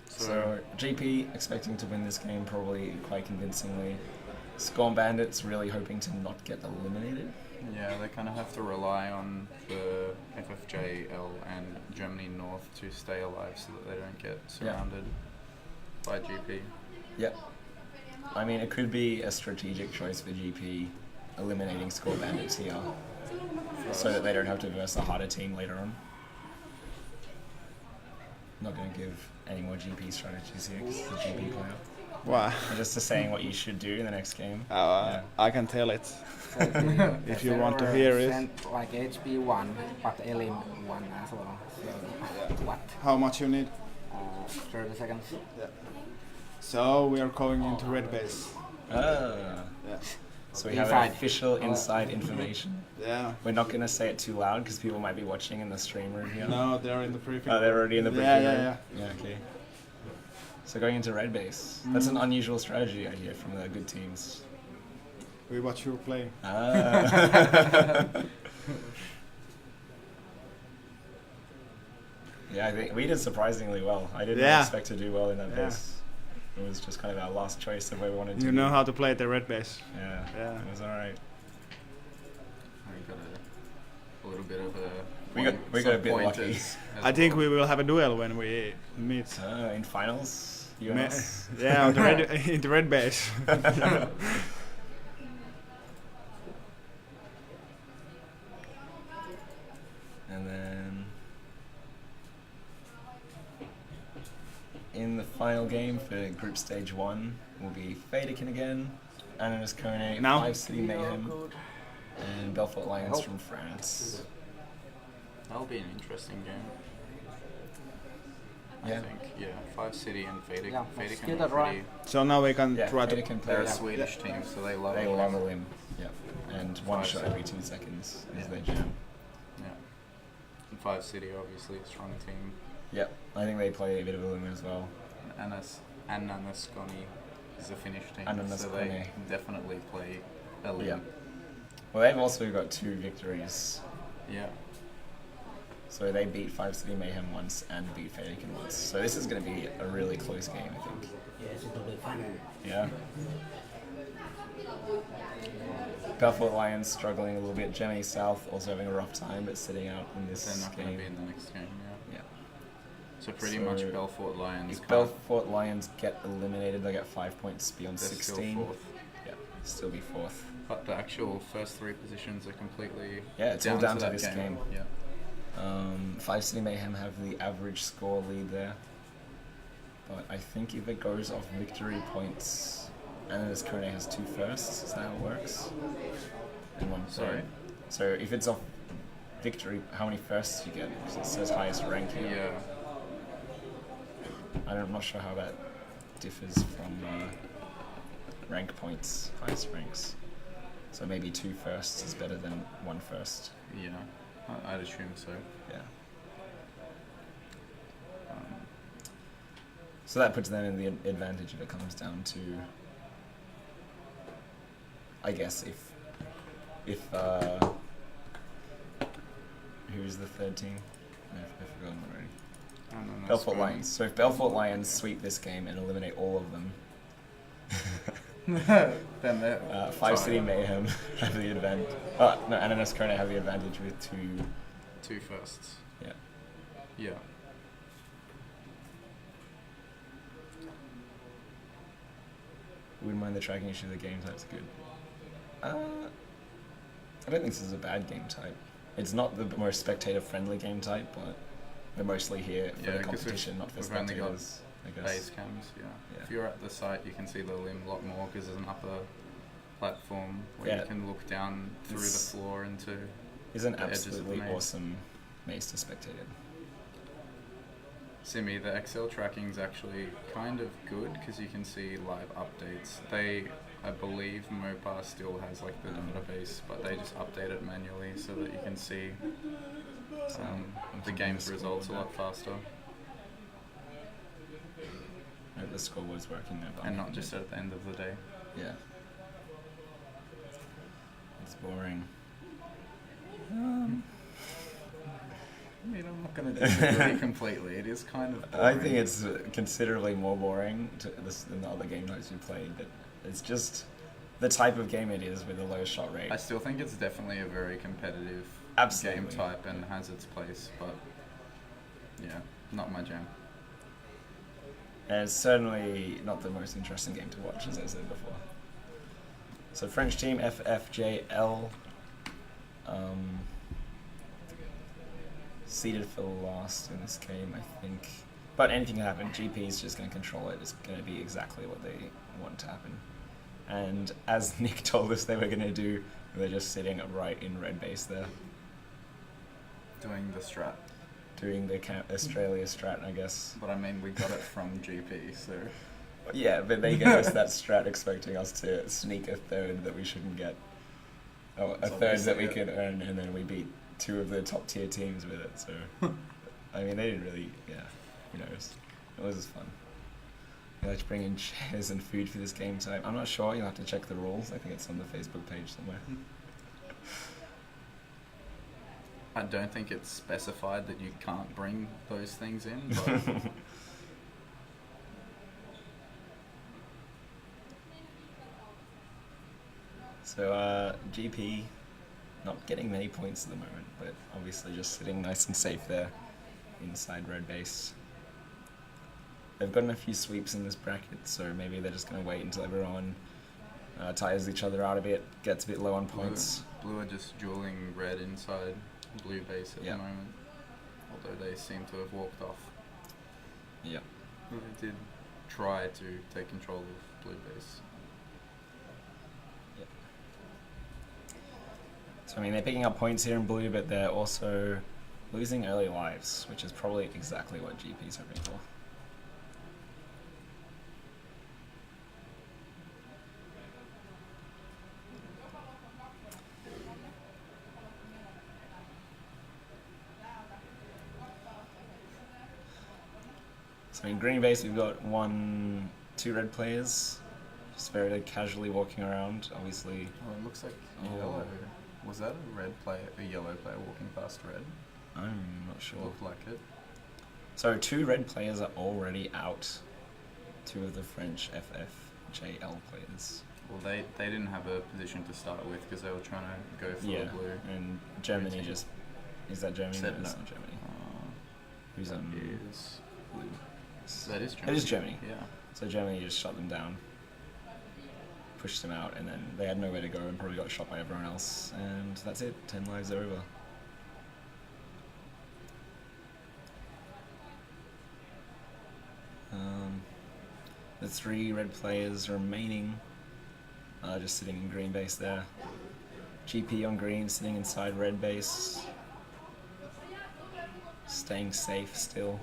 So GP expecting to win this game probably quite convincingly. Scorn Bandits really hoping to not get eliminated. Yeah, they kind of have to rely on the FFJL and Germany North to stay alive so that they don't get surrounded by GP. Yep. I mean, it could be a strategic choice for GP eliminating Score Bandits here so that they don't have to verse a harder team later on. not going to give any more GP strategies here because it's a GP player. Why? I'm just saying what you should do in the next game. Oh, I can tell it. So the If you want to server hear it. sent like HP 1, but Elim 1 as well. So what? How much you need? 30 seconds. So we are going into red base. Ah. Yeah. So we have Inside. official inside information. Yeah. We're not going to say it too loud because people might be watching in the stream room here. No, they're in the briefing. Oh, they're already in the briefing Yeah, room? yeah. Yeah, okay. So going into red base. That's an unusual strategy I hear from the good teams. We watch you play. Ah. Yeah, I think we did surprisingly well. I didn't Yeah. expect to do well in that Yeah. base. It was just kind of our last choice of where we wanted to You be. know how to play the red base. Yeah, Yeah. it was alright. We got a little bit of a. We got a some bit lucky. pointers as I think well. we will have a duel when we meet. In finals, you and us. Yeah, on the red, in the red base. And then in the final game for group stage 1 will be Fadekin again, Ananaskone, Now? 5 City Mayhem, and Belfort Lions from France. That'll be an interesting game. Yeah. I think, yeah. 5 City and Fadekin. Yeah, let's Fadekin get are that pretty. right. So now we can Yeah, try to. Fadekin They're a plays. Swedish team, so they love They it. love a limb. Yeah. And one 5 shot City. every 2 seconds is Yeah. their jam. Yeah. And 5 City, obviously, a strong team. Yep. I think they play a bit of a limb as well. And Ananaskone is a Finnish team, so Ananaskone. they definitely play Elim. Yeah. Well, they've also got 2 victories. Yeah. So they beat 5 City Mayhem once and beat Fadekin once. So this is going to be a really close game, I think. Yes, it'll be fun. Yeah. Belfort Lions struggling a little bit. Germany South also having a rough time, but sitting out in this They're not going game. to be in the next game, yeah. Yeah. So pretty So much Belfort Lions. If Belfort Lions get eliminated, they get 5 points beyond they're 16. still 4th. Yeah, still be 4th. But the actual first 3 positions are completely Yeah, it's all down to that this game. Yeah. 5 City Mayhem have the average score lead there. But I think if it goes off victory points, Ananaskone has 2 firsts, is that how it works? And 1 Sorry? third. So if it's off victory, how many firsts you get? Because it says highest rank here. Yeah. I'm not sure how that differs from rank points, highest ranks. So maybe 2 firsts is better than 1 first. Yeah. I'd assume so. Yeah. So that puts them in the advantage if it comes down to, I guess, if who's the third team? I've forgotten already. And then Belfort Lions. So if Belfort Lions sweep this game and eliminate all of them, then they're 5 City Mayhem have the advantage. No, Ananaskone have the advantage with 2 firsts. Yeah. Yeah. Wouldn't mind the tracking issue of the game type's good. I don't think this is a bad game type. It's not the most spectator-friendly game type, but we're mostly here for Yeah, the 'cause competition, not for we've only got spectators, I guess. Base cams, yeah. Yeah. If you're at the site, you can see the limb a lot more because there's an upper platform where Yeah. you can look down through the It's- floor into. It's an the edges of the absolutely maze. awesome maze to spectator. Simi, the Excel tracking's actually kind of good because you can see live updates. I believe Mopar still has like the database, but they just update it manually so that you can see the game's results a lot faster. I hope the scoreboard's working there. And not just at the end of the day. Yeah. It's boring. I mean, I'm not going to disagree completely. It is kind of boring. I think it's considerably more boring than the other game types we played, but it's just the type of game it is with a low shot rate. I still think it's definitely a very competitive Absolutely. game type and has its place, but yeah, not my jam. And it's certainly not the most interesting game to watch, as I said before. So French team FFJL, seeded for last in this game, I think. But anything can happen. GP is just going to control it. It's going to be exactly what they want to happen. And as Nick told us they were going to do, they're just sitting right in red base there. Doing the strat. Doing the Australia strat, I guess. But I mean, we got it from GP, so... Yeah, but they gave us that strat expecting us to sneak a third that we shouldn't get. Oh, a third that we could earn, and then we beat 2 of the top tier teams with it, so... I mean, they didn't really... Yeah, who knows. It was just fun. You like to bring in chairs and food for this game time. I'm not sure, you'll have to check the rules. I think it's on the Facebook page somewhere. I don't think it's specified that you can't bring those things in, but... So, GP, not getting many points at the moment, but obviously just sitting nice and safe there inside red base. They've gotten a few sweeps in this bracket, so maybe they're just going to wait until everyone tires each other out a bit, gets a bit low on points. Blue are just dueling red inside blue base at the moment, although they seem to have walked off. Yeah. They did try to take control of blue base. So I mean, they're picking up points here in blue, but they're also losing early lives, which is probably exactly what GP's hoping for. So in green base, we've got 2 red players, just very casually walking around, obviously. Oh, it looks like yellow. Was that a yellow player walking past red? I'm not sure. Looked like it. So 2 red players are already out. 2 of the French FFJL players. Well, they didn't have a position to start with because they were trying to go for Yeah, blue. and Germany just... Is that Germany? Said No, it's no. not Germany. Who's on Is blue? that is Germany? It is Germany. Yeah. So Germany just shut them down, pushed them out, and then they had nowhere to go and probably got shot by everyone else. And that's it. 10 lives are over. The 3 red players remaining are just sitting in green base there. GP on green, sitting inside red base. Staying safe still.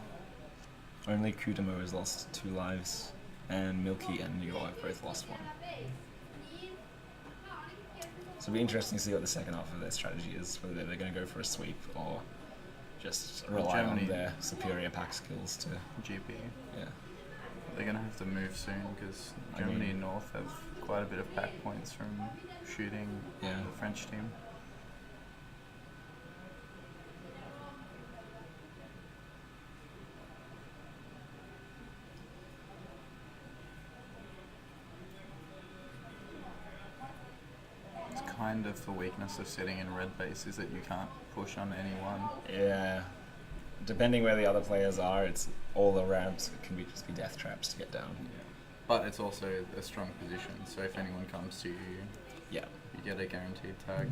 Only Kudamo has lost 2 lives, and Milky and New York both lost 1. So it'll be interesting to see what the second half of their strategy is, whether they're going to go for a sweep or just rely on their superior pack skills to... GP. Yeah. They're going to have to move soon because Germany and North have quite a bit of pack points from shooting the French team. Kind of the weakness of sitting in red base is that you can't push on anyone. Yeah. Depending where the other players are, it's all the ramps can just be death traps to get down. Yeah. But it's also a strong position, so if anyone comes to you, you get a guaranteed tag.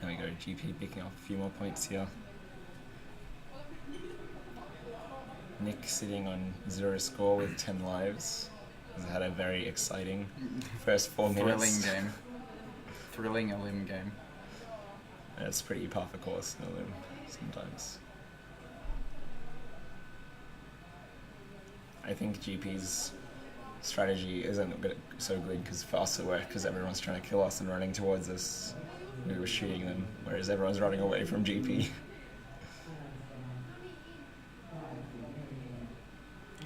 There we go, GP picking up a few more points here. Nick sitting on 0 score with 10 lives. Has had a very exciting first 4 minutes. Thrilling game. Thrilling Elim game. And it's pretty par for course in Elim sometimes. I think GP's strategy isn't so good because for us it worked because everyone's trying to kill us and running towards us. We were shooting them, whereas everyone's running away from GP.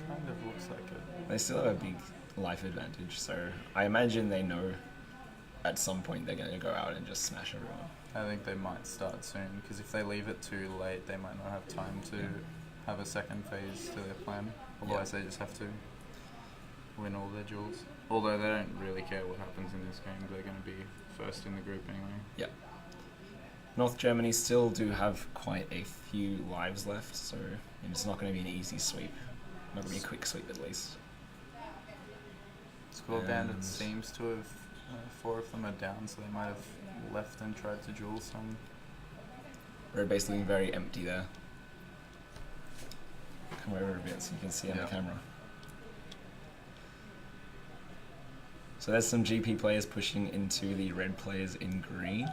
Kind of looks like it. They still have a big life advantage, so I imagine they know at some point they're going to go out and just smash everyone. I think they might start soon, because if they leave it too late, they might not have time to have a second phase to their plan. Otherwise, they just have to win all their duels. Although they don't really care what happens in this game, they're going to be first in the group anyway. Yeah. North Germany still do have quite a few lives left, so it's not going to be an easy sweep. Not going to be a quick sweep at least. Score Bandits seems to have 4 of them are down, so they might have left and tried to duel some. We're basically very empty there. come over a bit so you can see on the Yeah. camera. So there's some GP players pushing into the red players in green.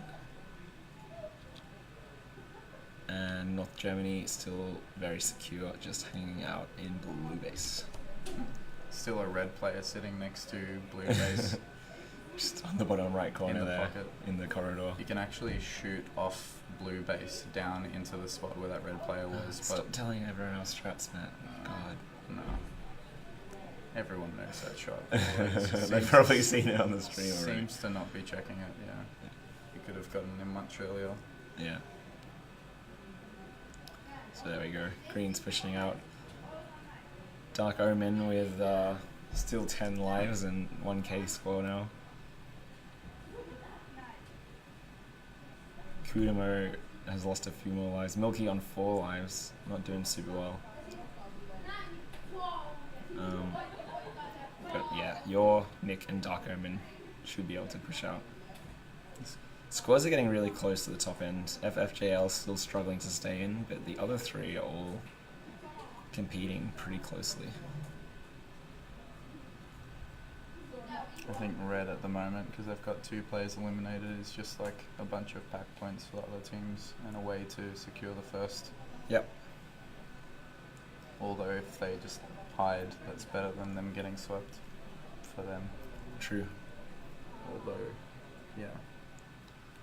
And North Germany still very secure, just hanging out in blue base. Still a red player sitting next to blue base. Just on the bottom right corner the there, pocket. in the corridor. You can actually shoot off blue base down into the spot where that red player was, Stop but telling everyone else strats, Matt. God. no. Everyone knows that shot. They've probably seen it on the stream already. Seems to not be checking it, yeah. You could have gotten him much earlier. Yeah. So there we go. Green's pushing out. Dark Omen with still 10 lives and 1k score now. Kudamo has lost a few more lives. Milky on 4 lives, not doing super well. But yeah, your Nick and Dark Omen should be able to push out. Scores are getting really close to the top end. FFJL still struggling to stay in, but the other 3 are all competing pretty closely. I think red at the moment, because they've got 2 players eliminated, is just like a bunch of pack points for other teams and a way to secure the first. Yep. Although if they just hide, that's better than them getting swept for them. True. Although, yeah.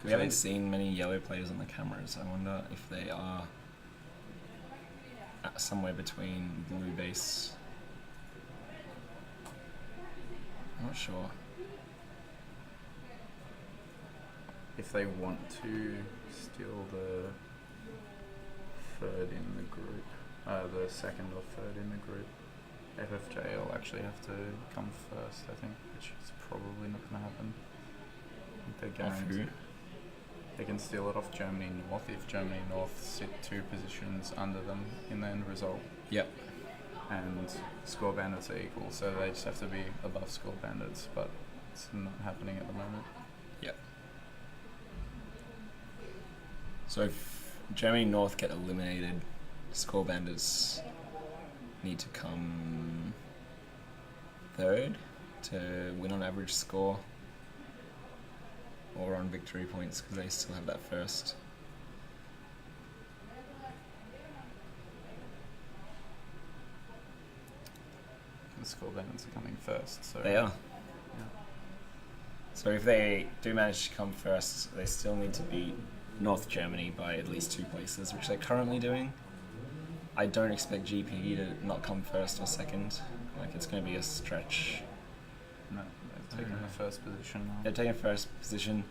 We haven't seen many yellow players on the cameras. I wonder if they are somewhere between blue base. I'm not sure. If they want to steal the third in the group, the second or third in the group, FFJL actually have to come first, I think, which is probably not going to happen. I think they're Off who? They can steal it off Germany North if Germany North sit 2 positions under them in the end result. Yep. And score bandits are equal, so they just have to be above score bandits, but it's not happening at the moment. Yep. So if Germany North get eliminated, score bandits need to come third to win on average score or on victory points because they still have that first. The score bandits are coming first, so They are. Yeah. So if they do manage to come first, they still need to beat North Germany by at least 2 places, which they're currently doing. I don't expect GP to not come first or second. Like, it's going to be a stretch. No, they've taken the first position now. They're taking first position.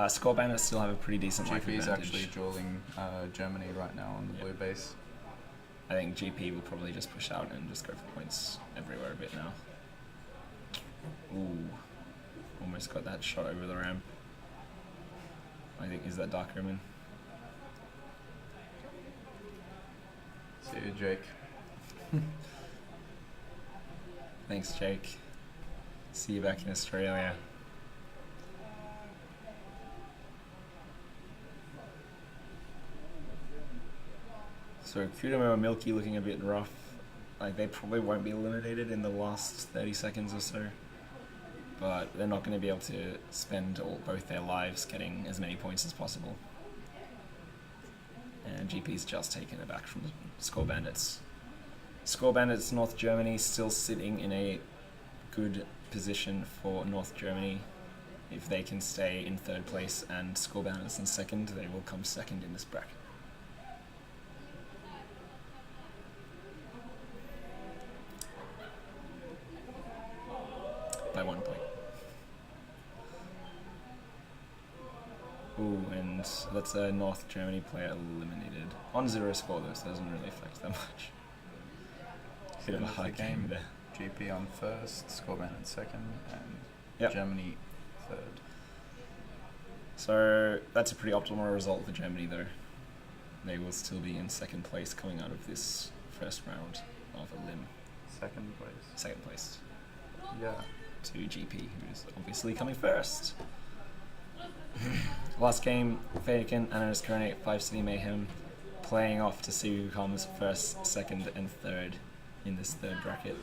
Score bandits still have a pretty decent life GP is advantage. actually dueling Germany right now on the blue base. I think GP will probably just push out and just go for points everywhere a bit now. Ooh. Almost got that shot over the ramp. I think, is that Dark Omen? See you, Jake. Thanks, Jake. See you back in Australia. So Kudamo and Milky looking a bit rough. Like, they probably won't be eliminated in the last 30 seconds or so. But they're not going to be able to spend both their lives getting as many points as possible. And GP's just taken it back from Score Bandits. Score Bandits North Germany still sitting in a good position for North Germany. If they can stay in 3rd place and Score Bandits in 2nd, they will come 2nd in this bracket. By 1 point. Ooh, and that's a North Germany player eliminated. On 0 score though, so it doesn't really affect that much. Bit of a hard game there. GP on first, score bandit second, and Yep. Germany third. So that's a pretty optimal result for Germany though. They will still be in 2nd place coming out of this first round of Elim. Second place. 2nd place Yeah. to GP, who is obviously coming first. Last game, Fadakin, Ananaskone, 5 City Mayhem playing off to see who comes first, second, and third in this third bracket.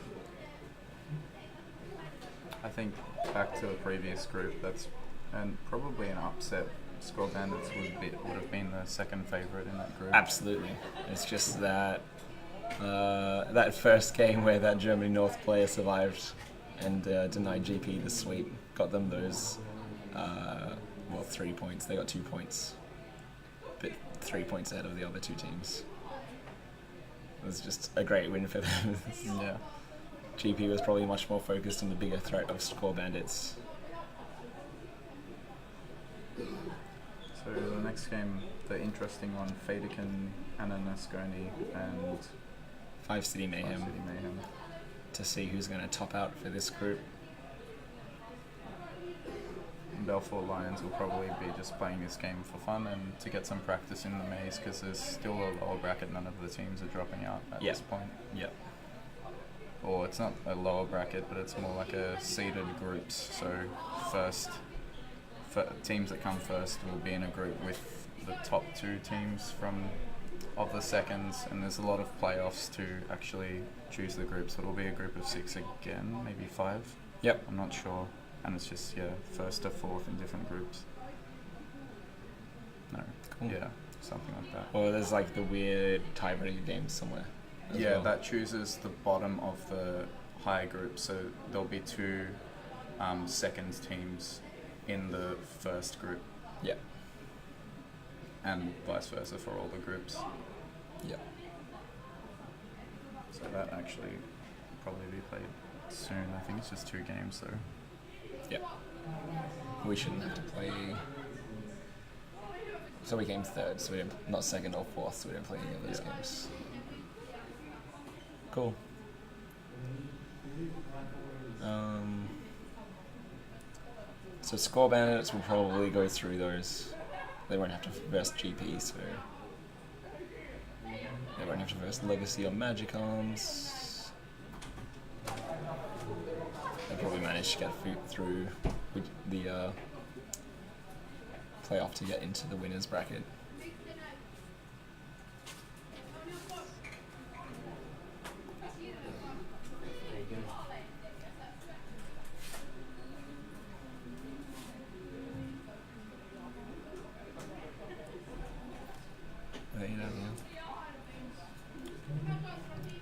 I think back to the previous group, that's and probably an upset. Score Bandits would have been the second favourite in that group. Absolutely. It's just that that first game where that Germany North player survived and denied GP the sweep got them those 3 points. They got 2 points, but 3 points ahead of the other two teams. It was just a great win for them. Yeah. GP was probably much more focused on the bigger threat of Score Bandits. So the next game, the interesting one, Fadekin, Ananaskone, and 5 City Mayhem, City Mayhem. to see who's going to top out for this group. Belfort Lions will probably be just playing this game for fun and to get some practice in the maze, because there's still a lower bracket. None of the teams are dropping out at this point. Yep. Or it's not a lower bracket, but it's more like a seeded groups. So teams that come first will be in a group with the top 2 teams of the seconds, and there's a lot of playoffs to actually choose the groups. So it'll be a group of 6 again, maybe 5. Yep. I'm not sure. And it's just, first to fourth in different groups. No. Cool. Yeah, something like that. Or there's like the weird tiebreaker game somewhere. as well. That chooses the bottom of the higher group. So there'll be 2 seconds teams in the first group. Yep. And vice versa for all the groups. Yep. So that actually will probably be played soon. I think it's just 2 games though. Yep. We shouldn't have to play. So we came third, so we didn't, not second or fourth, so we didn't play any of those games. Cool. So Score Bandits will probably go through those. They won't have to verse GP, so they won't have to verse Legacy or Magic Arms. They probably managed to get through the playoff to get into the winners bracket.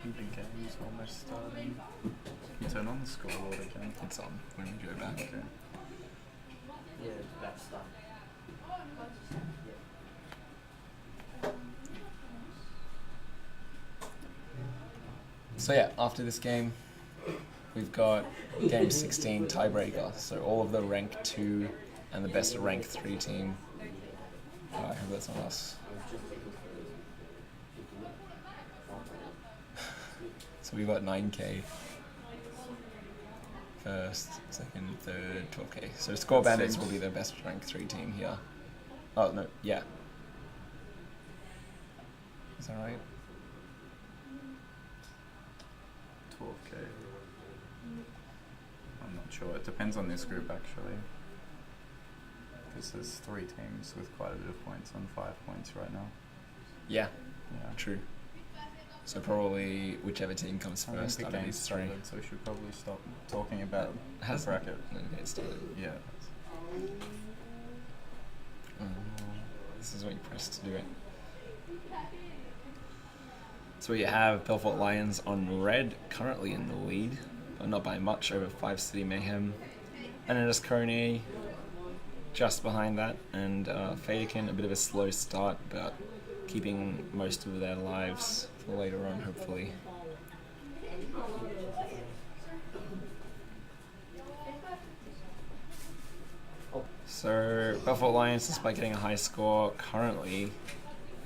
The game's almost starting. Can you turn on the scoreboard again? It's on when we go back. Okay. Yeah, that's done. So yeah, after this game, we've got game 16 tiebreaker. So all of the rank 2 and the best rank 3 team. I hope that's not us. So we've got 9k. First, second, third, 12k. So Score Bandits will be the best rank 3 team here. Oh no, yeah. Is that right? 12k. I'm not sure. It depends on this group actually. Because there's 3 teams with quite a bit of points on 5 points right now. Yeah, Yeah. true. So probably whichever team comes I think first the out of game's these 3. started, so we should probably stop talking about the Has bracket. Okay, it started. Yeah. This is what you press to do it. So we have Belfort Lions on red, currently in the lead, but not by much, over 5 City Mayhem. Ananaskone just behind that, and Fadekin, a bit of a slow start, but keeping most of their lives for later on, hopefully. So Belfort Lions, despite getting a high score, currently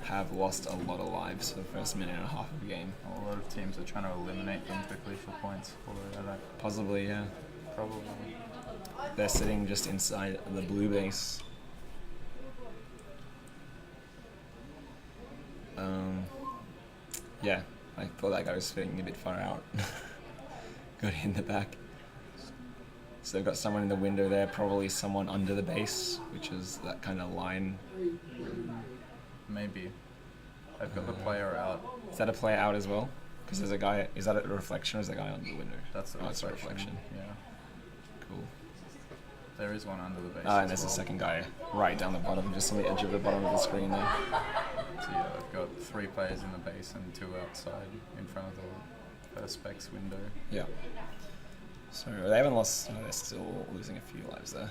have lost a lot of lives for the first minute and a half of the game. A lot of teams are trying to eliminate them quickly for points. Possibly, yeah. Probably. They're sitting just inside the blue base. Yeah, I thought that guy was sitting a bit far out. Got in the back. So they've got someone in the window there, probably someone under the base, which is that kind of line. Maybe. They've got the player out. Is that a player out as well? Because there's a guy. Is that a reflection or is that guy on the window? That's the it's a reflection. Yeah. Cool. There is one under the base. And there's a second guy right down the bottom, just on the edge of the bottom of the screen there. So yeah, I've got 3 players in the base and 2 outside in front of the specs window. Yeah. So they haven't lost. No, they're still losing a few lives there.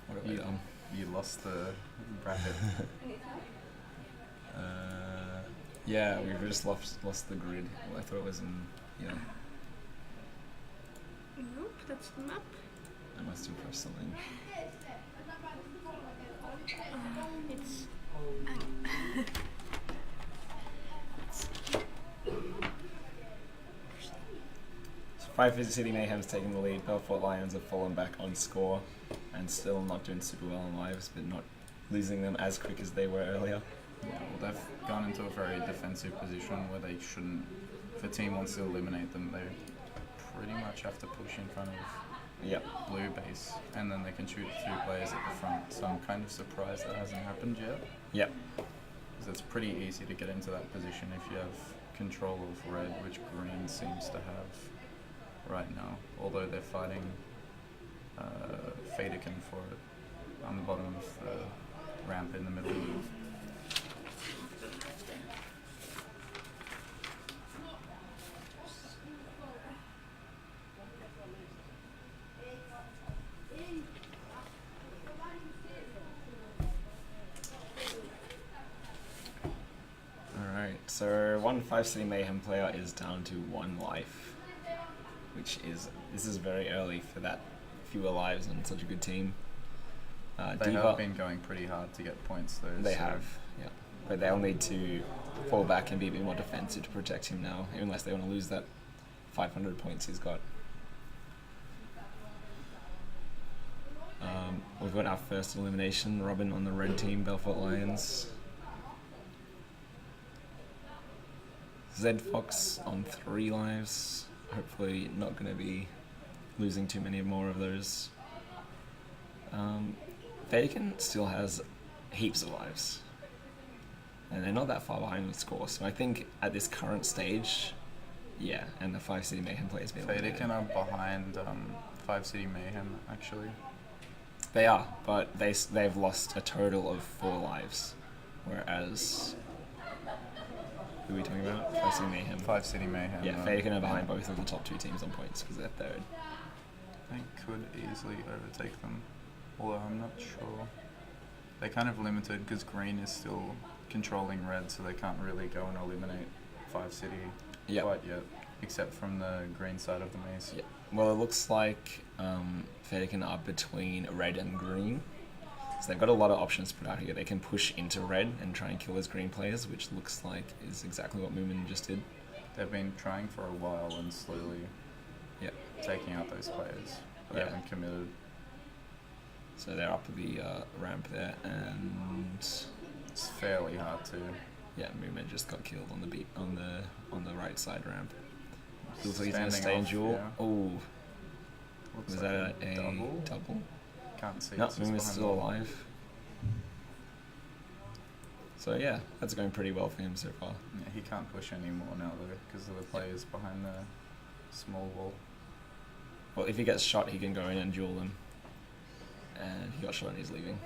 What have we done? You lost the bracket. Yeah, we've just lost the grid. Well, I thought it was in, Nope, that's the map. I must have pressed something. It's So 5 City Mayhem's taking the lead. Belfort Lions have fallen back on score and still not doing super well in lives, but not losing them as quick as they were earlier. Yeah, well, they've gone into a very defensive position where they shouldn't. If a team wants to eliminate them, they pretty much have to push in front of blue base, and then they can shoot 2 players at the front. So I'm kind of surprised that hasn't happened yet. Yep. Because it's pretty easy to get into that position if you have control of red, which green seems to have right now. Although they're fighting Fadakin for it on the bottom of the ramp in the middle. Alright, so one 5 City Mayhem player is down to 1 life, which is, this is very early for that fewer lives on such a good team. They have been going pretty hard to get points though. They have, yeah. But they'll need to fall back and be a bit more defensive to protect him now, unless they want to lose that 500 points he's got. We've got our first elimination, Robin on the red team, Belfort Lions. Zed Fox on 3 lives, hopefully not going to be losing too many more of those. Fadakin still has heaps of lives, and they're not that far behind the score, so I think at this current stage, yeah, and the 5 City Mayhem players being Fadakin are behind 5 City Mayhem actually. They are, but they've lost a total of 4 lives, whereas who are we talking about? 5 City Mayhem. 5 City Mayhem. Yeah, Fadakin are behind both of the top 2 teams on points because they're third. They could easily overtake them, although I'm not sure. They're kind of limited because green is still controlling red, so they can't really go and eliminate 5 City quite yet, except from the green side of the maze. Yep. Well, it looks like Fadakin are between red and green. So they've got a lot of options put out here. They can push into red and try and kill those green players, which looks like is exactly what Moomin just did. They've been trying for a while and slowly taking out those players. But they haven't committed. So they're up the ramp there, and it's fairly hard to. Yeah, Moomin just got killed on the beat on the right side ramp. Looks like he's gonna stay in duel. Yeah. Oh, Looks was like that a double? Can't see. No, Moomin's still alive. So yeah, that's going pretty well for him so far. Yeah, he can't push anymore now though, because of the players behind the small wall. Well, if he gets shot, he can go in and duel them. And he got shot and he's leaving.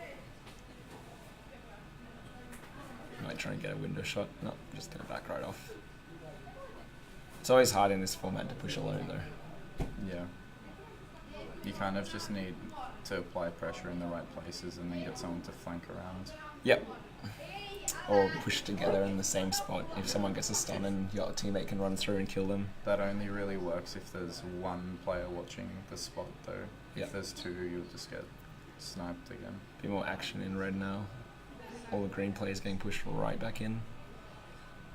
Might try and get a window shot. No, just gonna back right off. It's always hard in this format to push alone though. Yeah. You kind of just need to apply pressure in the right places and then get someone to flank around. Yep. Or push together in the same spot. If someone gets a stun and your teammate can run through and kill them. That only really works if there's one player watching the spot though. Yep. If there's 2, you'll just get sniped again. Bit more action in red now. All the green players getting pushed right back in.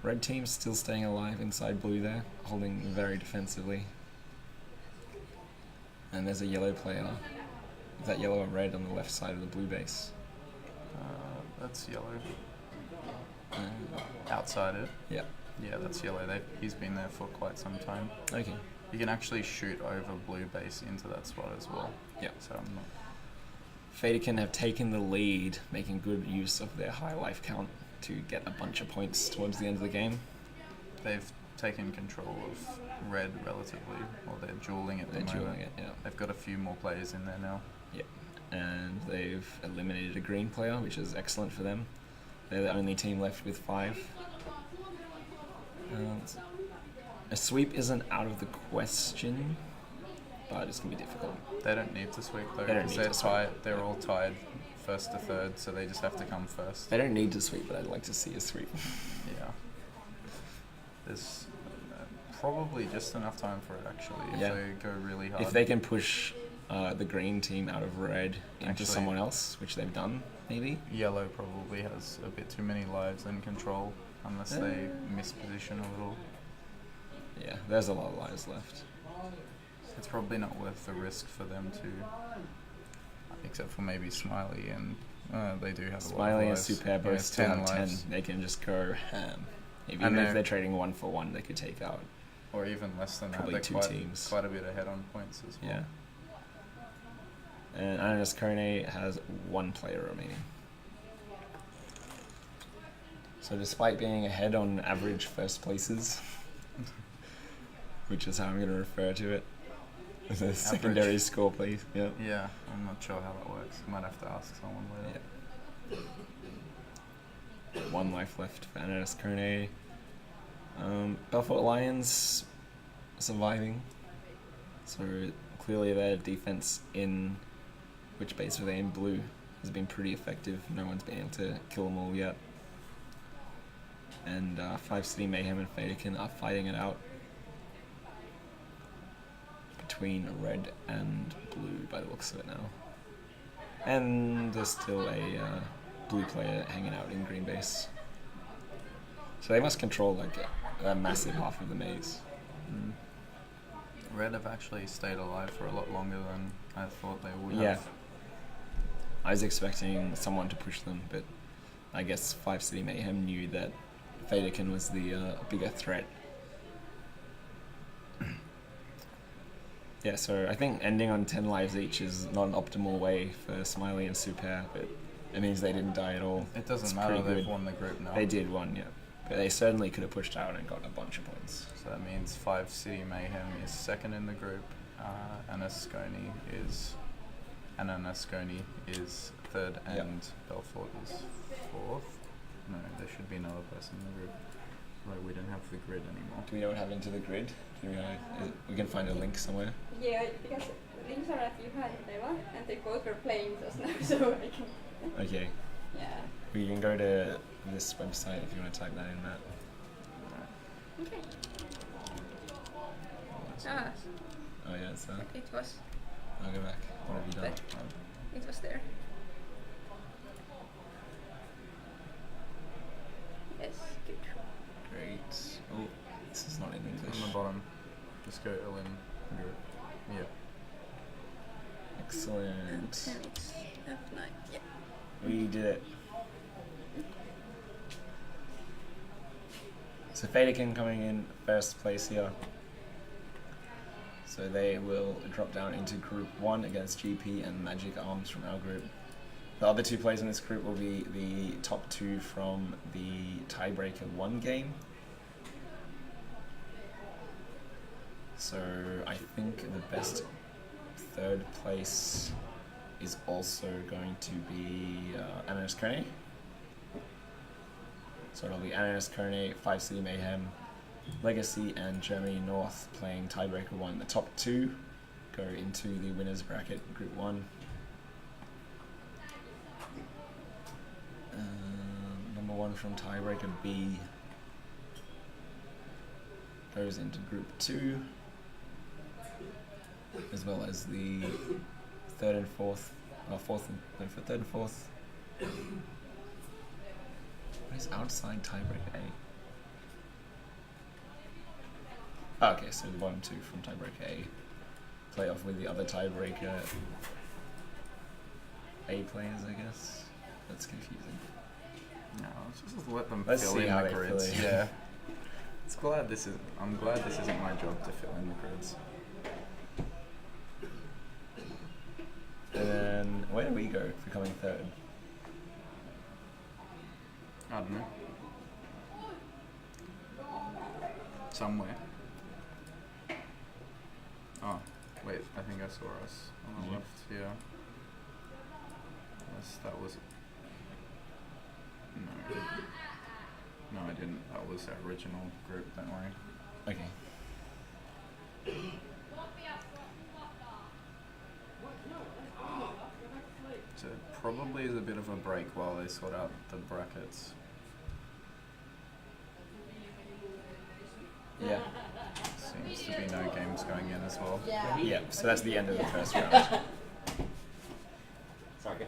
Red team's still staying alive inside blue there, holding very defensively. And there's a yellow player Is that yellow or red on the left side of the blue base? That's yellow. Uh, Outside it. yeah. Yeah, that's yellow. He's been there for quite some time. Okay. You can actually shoot over blue base into that spot as well. Yeah. So I'm not. Fadakin have taken the lead, making good use of their high life count to get a bunch of points towards the end of the game. They've taken control of red relatively, or they're dueling at the moment. They're dueling it, yeah. They've got a few more players in there now. Yeah. And they've eliminated a green player, which is excellent for them. They're the only team left with 5. A sweep isn't out of the question, but it's going to be difficult. They don't need to sweep though, They don't because need they're to sweep. tied. They're all tied, first to third, so they just have to come first. They don't need to sweep, but I'd like to see a sweep. Yeah. There's probably just enough time for it actually, if Yeah. they go really hard. If they can push the green team out of red into Actually- someone else, which they've done, maybe. Yellow probably has a bit too many lives and control, unless they misposition a little. Yeah, there's a lot of lives left. It's probably not worth the risk for them to, except for maybe Smiley, and they do have a lot Smiley of and lives. Super Yeah, both still have 10. lives. They can just go ham. Even And if they're trading 1 for 1, they could take out. Or even less than that. Probably They're 2 quite, teams. quite a bit ahead on points as well. Yeah. And Ananaskone has 1 player remaining. So despite being ahead on average first places, which is how I'm going to refer to it, the secondary score, please. Yeah. Yeah, I'm not sure how that works. I might have to ask someone later. Yeah. 1 life left for Ananaskone. Belfort Lions surviving. So clearly their defense in which base were they in? Blue has been pretty effective. No one's been able to kill them all yet. And 5 City Mayhem and Fadakin are fighting it out between red and blue by the looks of it now. And there's still a blue player hanging out in green base. So they must control like a massive half of the maze. Mm. Red have actually stayed alive for a lot longer than I thought they would Yeah. have. I was expecting someone to push them, but I guess 5 City Mayhem knew that Fadakin was the bigger threat. Yeah, so I think ending on 10 lives each is not an optimal way for Smiley and Super, but it means they didn't die at all. It doesn't It's matter, pretty they've good. won the group now. They did one, yeah. But they certainly could have pushed out and got a bunch of points. So that means 5 City Mayhem is second in the group, Ananaskone is third, Yep. and Belfort is fourth. No, there should be another person in the group. Right, we don't have the grid anymore. Do we know what happened to the grid? Do we know? We can find a link somewhere. Yeah, because the things are that you had Deva and they both were playing just now, so I can. Okay. Yeah. We can go to this website if you want to type that in, Matt. Okay. Ah, Oh yeah, it's that. it was. I'll go back. What have you done? It was there. Yes, good. Great. Oh, this is not in English. On the bottom, just go Elim group. Yeah. Excellent. And it's F9. Yeah. We did it. So Fadakin coming in first place here. So they will drop down into Group 1 against GP and Magic Arms from our group. The other 2 players in this group will be the top 2 from the Tiebreaker 1 game. So I think the best 3rd place is also going to be Ananaskone. So it'll be Ananaskone, 5 City Mayhem, Legacy and Germany North playing Tiebreaker 1. The top 2 go into the winners bracket, Group 1. Number 1 from Tiebreaker B goes into Group 2, as well as the 3rd and 4th, for 3rd and 4th. What is outside Tiebreaker A? Oh, okay, so the bottom 2 from Tiebreaker A play off with the other Tiebreaker A players, I guess. That's confusing. No, let's just let them Let's fill see in how the they grids. fill in. Yeah. I'm glad this isn't my job to fill in the grids. And then, where do we go for coming third? I don't know. Somewhere. Oh, wait, I think I saw us on the Yeah. left, yeah. Yes, that was... No. No, I didn't. That was our original group, don't worry. Okay. So it probably is a bit of a break while they sort out the brackets. Yeah. Seems to be no games going in as well. Yeah, so that's the end of the first round. Sorry, guys.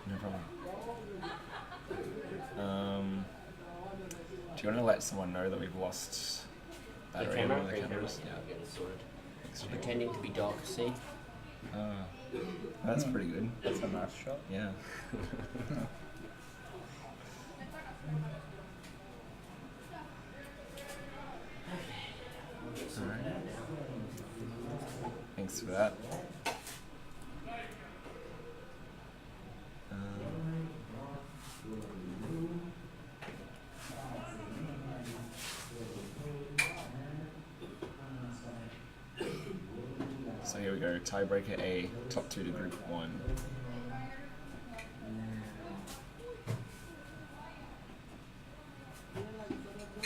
No problem. Do you want to let someone know that we've lost battery on one of the Green camera? cameras? Yeah, getting sorted. Thanks. Pretending to be dark, see? That's pretty good. That's a nice shot. Yeah. Alright. Thanks for that. So here we go, tiebreaker A, top 2 to group 1.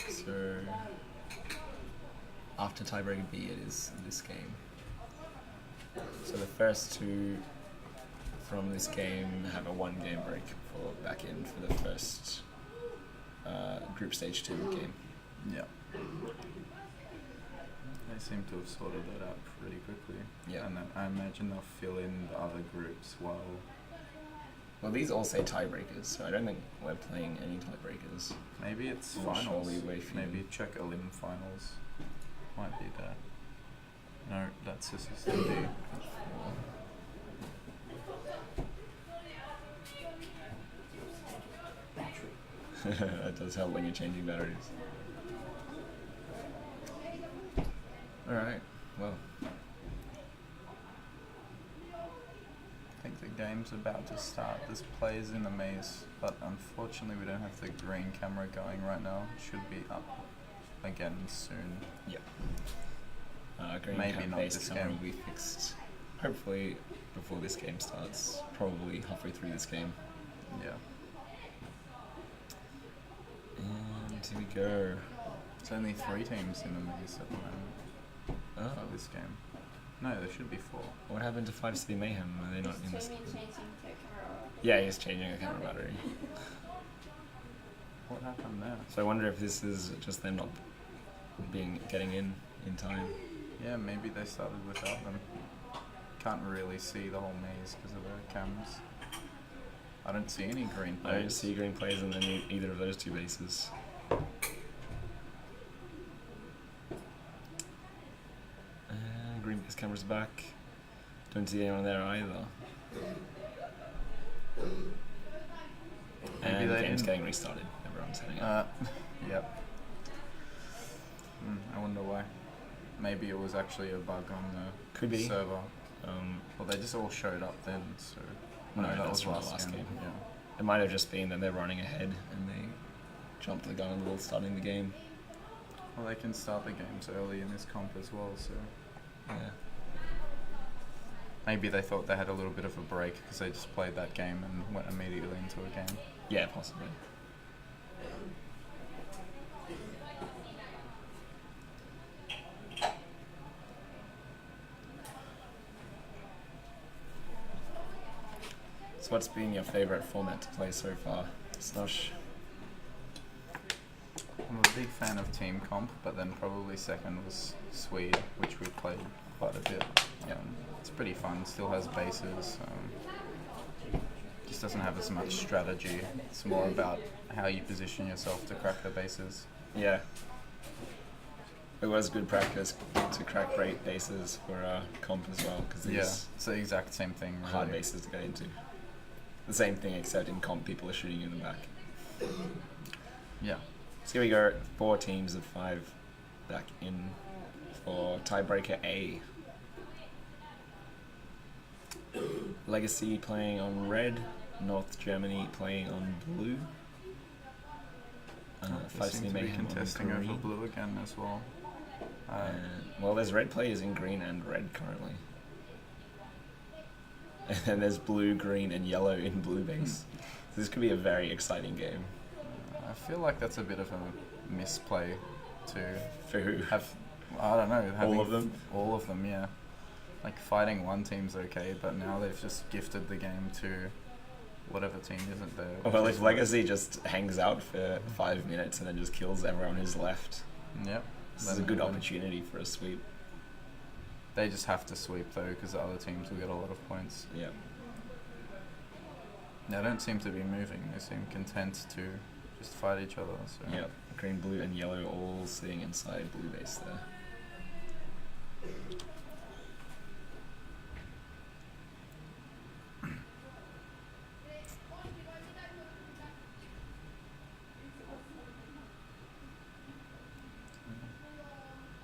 So after tiebreaker B, it is this game. So the first 2 from this game have a 1 game break for back in for the first group stage 2 game. Yeah. They seem to have sorted that out pretty quickly. Yeah. And then I imagine they'll fill in the other groups while... Well, these all say tiebreakers, so I don't think we're playing any tiebreakers. Maybe it's I'm not sure finals. we wait for Maybe you. check Elim finals. Might be there. No, that's a system D. That does help when you're changing batteries. Alright, well. I think the game's about to start. This plays in the maze, but unfortunately we don't have the green camera going right now. It should be up again soon. Yeah. Green Maybe cam not base this camera game. will be fixed hopefully before this game starts, probably halfway through this game. Yeah. And here we go. There's only 3 teams in the maze at the moment Oh, for this game. No, there should be 4. what happened to 5 City Mayhem? Are they not in this? Jamie changing to Caro. Yeah, he's changing a camera battery. What happened there? So I wonder if this is just them not getting in time. Yeah, maybe they started without them. Can't really see the whole maze because of the cameras. I don't see any green I don't players. see green players in either of those 2 bases. Green base camera's back. Don't see anyone there either. Maybe And the they game's didn't- getting restarted. Everyone's heading out. Yep. I wonder why. Maybe it was actually a bug on the Could be. server. Um, Well, they just all showed up then, so... No, that that's was from the last game. Yeah. It might have just been that they're running ahead and they jumped the gun a little starting the game. Well, they can start the games early in this comp as well, so... Yeah. Maybe they thought they had a little bit of a break because they just played that game and went immediately into a game. Yeah, possibly. So what's been your favourite format to play so far, Snosh? I'm a big fan of team comp, but then probably second was Swede, which we played quite a bit. It's pretty fun, still has bases, just doesn't have as much strategy. It's more about how you position yourself to crack the bases. Yeah. It was good practice to crack great bases for comp as well, because Yeah, these it's the exact same thing, really. hard bases to get into. the same thing except in comp people are shooting you in the back. Yeah. So here we go, 4 teams of 5 back in for tiebreaker A. Legacy playing on red, North Germany playing on blue. They seem to be contesting over blue again as well. Well, there's red players in green and red currently. And then there's blue, green, and yellow in blue base. So this could be a very exciting game. I feel like that's a bit of a misplay to For who? have. I don't know. Having All of them? All of them, yeah. Like fighting one team's okay, but now they've just gifted the game to whatever team isn't there. Well, if Legacy just hangs out for 5 minutes and then just kills everyone who's left, Yep. this is a good opportunity for a sweep. They just have to sweep though, because the other teams will get a lot of points. Yeah. They don't seem to be moving. They seem content to just fight each other. So. Yep. Green, blue, and yellow all sitting inside blue base there.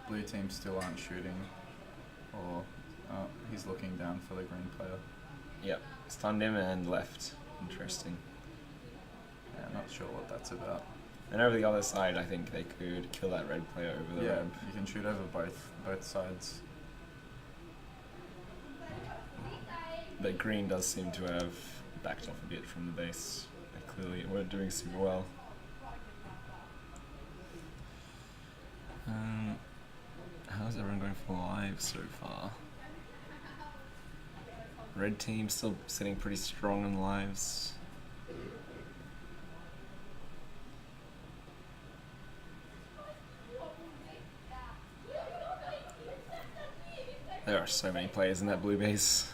Blue team still aren't shooting, or he's looking down for the green player. Yep. Stunned him and left. Interesting. Yeah, not sure what that's about. And over the other side, I think they could kill that red player over the Yeah, ramp. you can shoot over both sides. But green does seem to have backed off a bit from the base. They clearly weren't doing super well. How's everyone going for live so far? Red team still sitting pretty strong in lives. There are so many players in that blue base.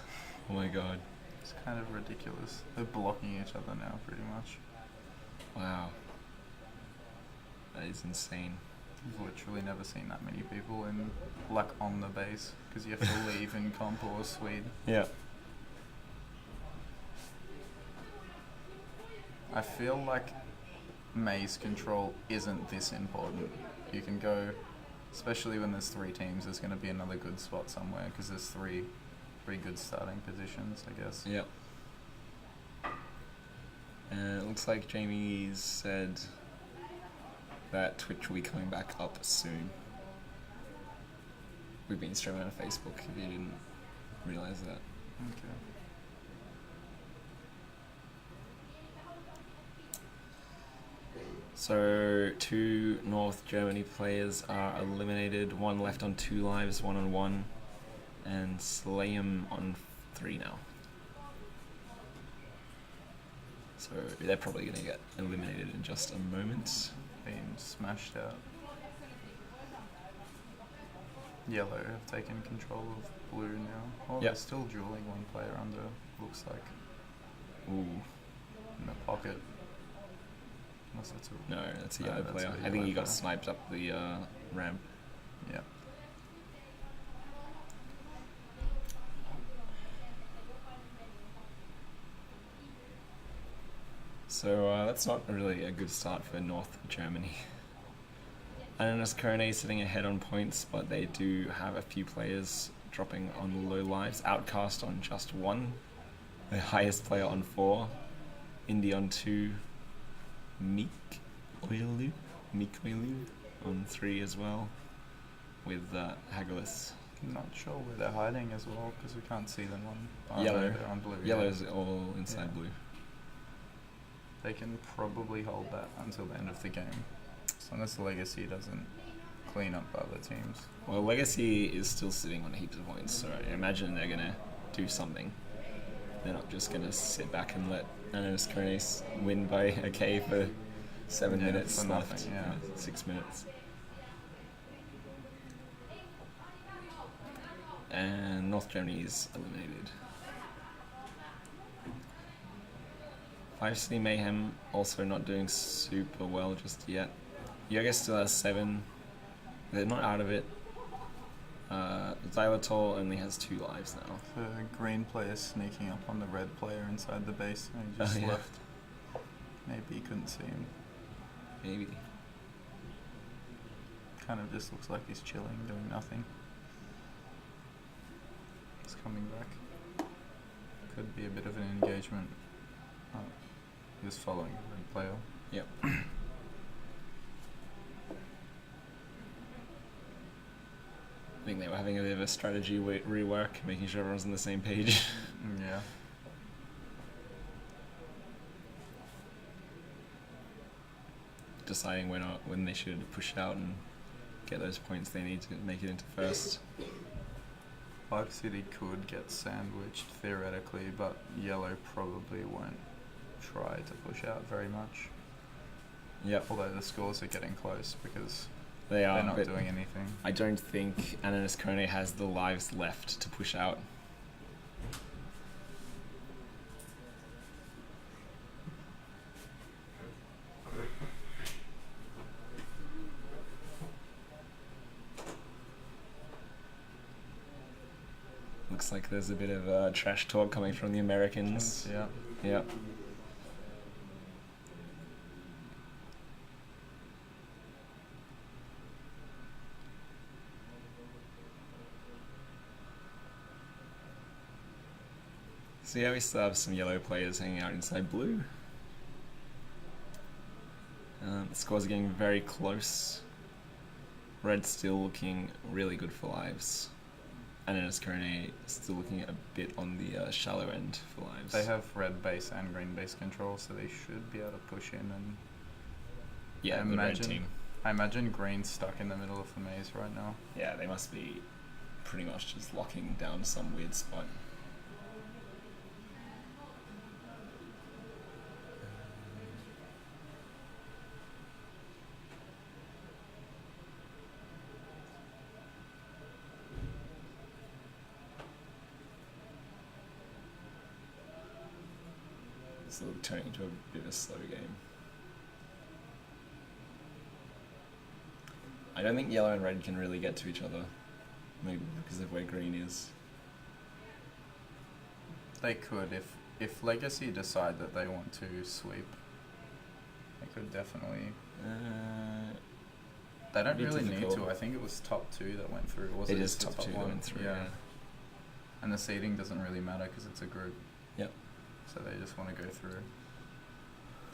Oh my god. It's kind of ridiculous. They're blocking each other now, pretty much. Wow. That is insane. I've literally never seen that many people in like on the base, because you have to leave in comp or Swede. Yeah. I feel like maze control isn't this important. You can go, especially when there's 3 teams, there's going to be another good spot somewhere, because there's three good starting positions, I guess. Yep. It looks like Jamie said that Twitch will be coming back up soon. We've been streaming on Facebook, if you didn't realise that. Okay. So 2 North Germany players are eliminated, 1 left on 2 lives, 1 on 1, and Slayem on 3 now. So they're probably going to get eliminated in just a moment. Being smashed out. Yellow have taken control of blue now. Oh, Yep. they're still dueling one player under, looks like, Ooh, in the pocket. Unless that's a... no, that's a No, yellow that's player. a I think yellow he got player. sniped up the ramp. Yeah. So that's not really a good start for North Germany. Ananaskone sitting ahead on points, but they do have a few players dropping on low lives. Outcast on just 1, the highest player on 4, Indy on 2, Meekoilu on 3 as well, with Hagelis. Not sure where they're hiding as well, because we can't see them on... Yellow. No, they're on blue. Yellow's all inside Yeah. blue. They can probably hold that until the end of the game, as long as the Legacy doesn't clean up other teams. Well, Legacy is still sitting on heaps of points, so I imagine they're going to do something. They're not just going to sit back and let Ananaskone win by a K for 7 Yeah, minutes for left. nothing, yeah. 6 minutes. And North Germany is eliminated. 5 City Mayhem also not doing super well just yet. Yoga still has 7. They're not out of it. Xylitol only has 2 lives now. The green player sneaking up on the red player inside the base, and he just yeah. left. Maybe he couldn't see him. Maybe. Kind of just looks like he's chilling, doing nothing. He's coming back. Could be a bit of an engagement. Oh, he was following the red player. Yep. I think they were having a bit of a strategy rework, making sure everyone's on the same page. Yeah. Deciding when they should push out and get those points they need to make it into first. Black City could get sandwiched theoretically, but yellow probably won't try to push out very much. Yep. Although the scores are getting close because They are, they're not but doing anything. I don't think Ananaskone has the lives left to push out. Looks like there's a bit of trash talk coming from the Americans. Yeah. Yep. So yeah, we still have some yellow players hanging out inside blue. The scores are getting very close. Red's still looking really good for lives. Ananaskone still looking a bit on the shallow end for lives. They have red base and green base control, so they should be able to push in. And yeah, I the red team. I imagine green's stuck in the middle of the maze right now. Yeah, they must be pretty much just locking down some weird spot. It's turning into a bit of a slow game. I don't think yellow and red can really get to each other, maybe because of where green is. They could if Legacy decide that they want to sweep. They could definitely. They don't really need to. I think it was top 2 that went through. Was It it is the top 2 that one? went through. Yeah. And the seeding doesn't really matter because it's a group. Yep. So they just want to go through.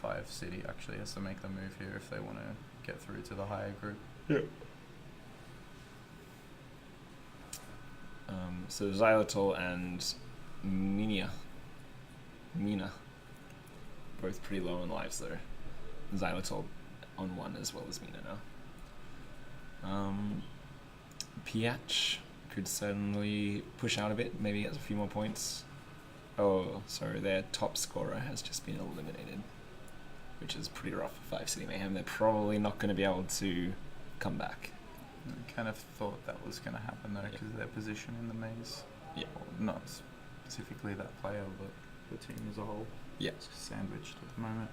5 City actually has to make the move here if they want to get through to the higher group. Yep. So Xylitol and Mina, both pretty low on lives though. Xylitol on 1 as well as Mina now. Piach could certainly push out a bit, maybe get a few more points. Oh, sorry, their top scorer has just been eliminated, which is pretty rough for 5 City Mayhem. They're probably not going to be able to come back. I kind of thought that was going to happen though because of their position in the maze. Yeah. Well, not specifically that player, but the team as a whole. Yeah. It's sandwiched at the moment.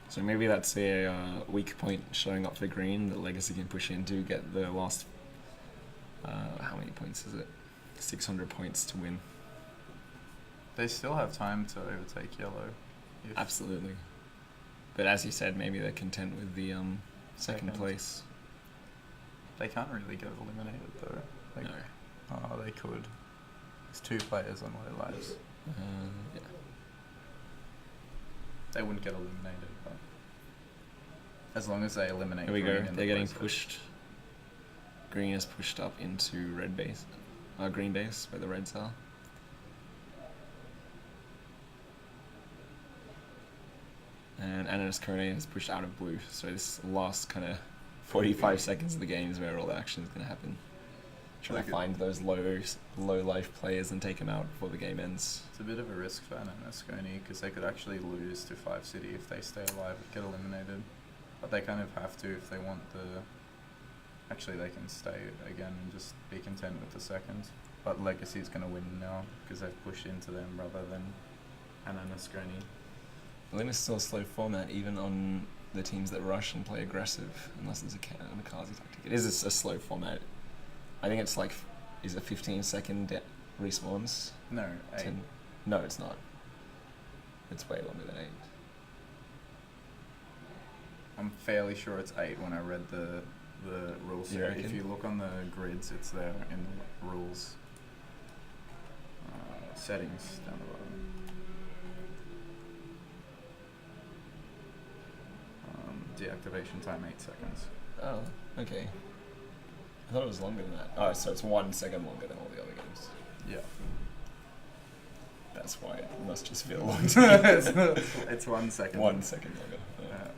So maybe that's a weak point showing up for green that Legacy can push into, get the last, how many points is it? 600 points to win. They still have time to overtake yellow. Absolutely. But as you said, maybe they're content with the second place. They can't really get eliminated though. No. Oh, they could. There's 2 players on low lives. Yeah. They wouldn't get eliminated, but as long as they eliminate. Here we go. green in the They're getting place. pushed. Green is pushed up into red base, green base where the reds are. And Ananaskone is pushed out of blue. So this last kind of 45 seconds of the game is where all the action is going to happen. Trying to find those low life players and take them out before the game ends. It's a bit of a risk for Ananaskone because they could actually lose to 5 City if they stay alive and get eliminated. But they kind of have to if they want the... Actually, they can stay again and just be content with the second. But Legacy's going to win now because they've pushed into them rather than Ananaskone. Elim is still a slow format, even on the teams that rush and play aggressive unless there's a kamikaze tactic. It is a slow format. I think it's like, is it 15-second respawns? No, 8. 10? No, it's not. It's way longer than 8. I'm fairly sure it's 8 when I read the rules. You reckon? If you look on the grids, it's there in the rules settings down the bottom. Deactivation time 8 seconds. Oh, okay. I thought it was longer than that. Oh, so it's 1 second longer than all the other games. Yeah. That's why it must just feel long to me. It's 1 second. 1 second longer. Yeah.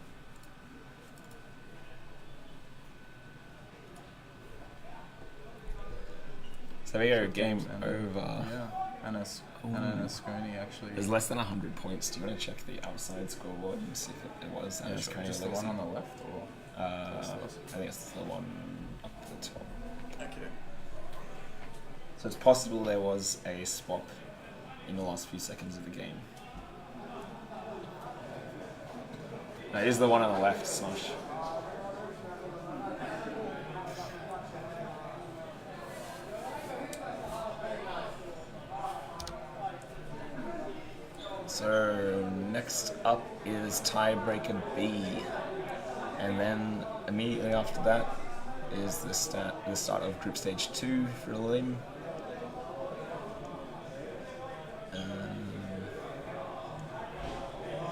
So we go So game games ended. over. Yeah. Ananaskone actually. There's less than 100 points. Do you want to check the outside scoreboard and see if it was Yeah, sure. Ananaskone? Just the one on the left, or I think it's the one up the top. okay. So it's possible there was a swap in the last few seconds of the game. No, it is the one on the left, Smosh. So next up is tiebreaker B, and then immediately after that is the start of group stage 2 for Elim.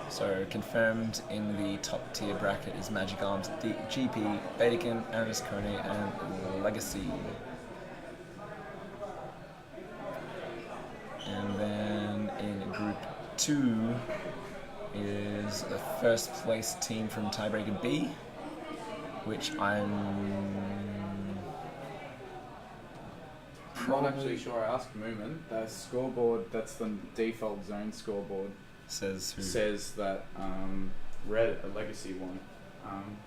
So confirmed in the top tier bracket is Magic Arms, GP, Betakin, Ananaskone, and Legacy. And then in group 2 is the first place team from tiebreaker B, which I'm Not actually sure. I asked Moomin. The scoreboard, that's the default zone scoreboard, says who? says that Red a Legacy won,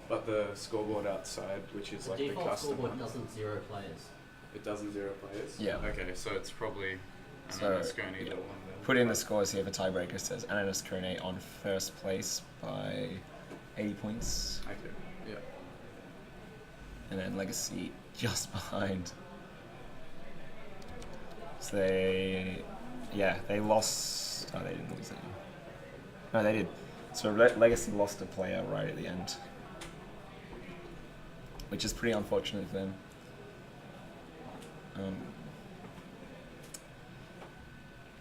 but the scoreboard outside, which is The like the default custom scoreboard one, doesn't 0 players. it doesn't 0 players. Yeah. Okay, so it's probably So, Ananaskone yeah. that won then. Put in the scores here for tiebreaker. Says Ananaskone on first place by 80 points, Okay. Yeah. and then Legacy just behind. So they lost. Oh, they didn't lose any. No, they did. So Legacy lost a player right at the end, which is pretty unfortunate for them.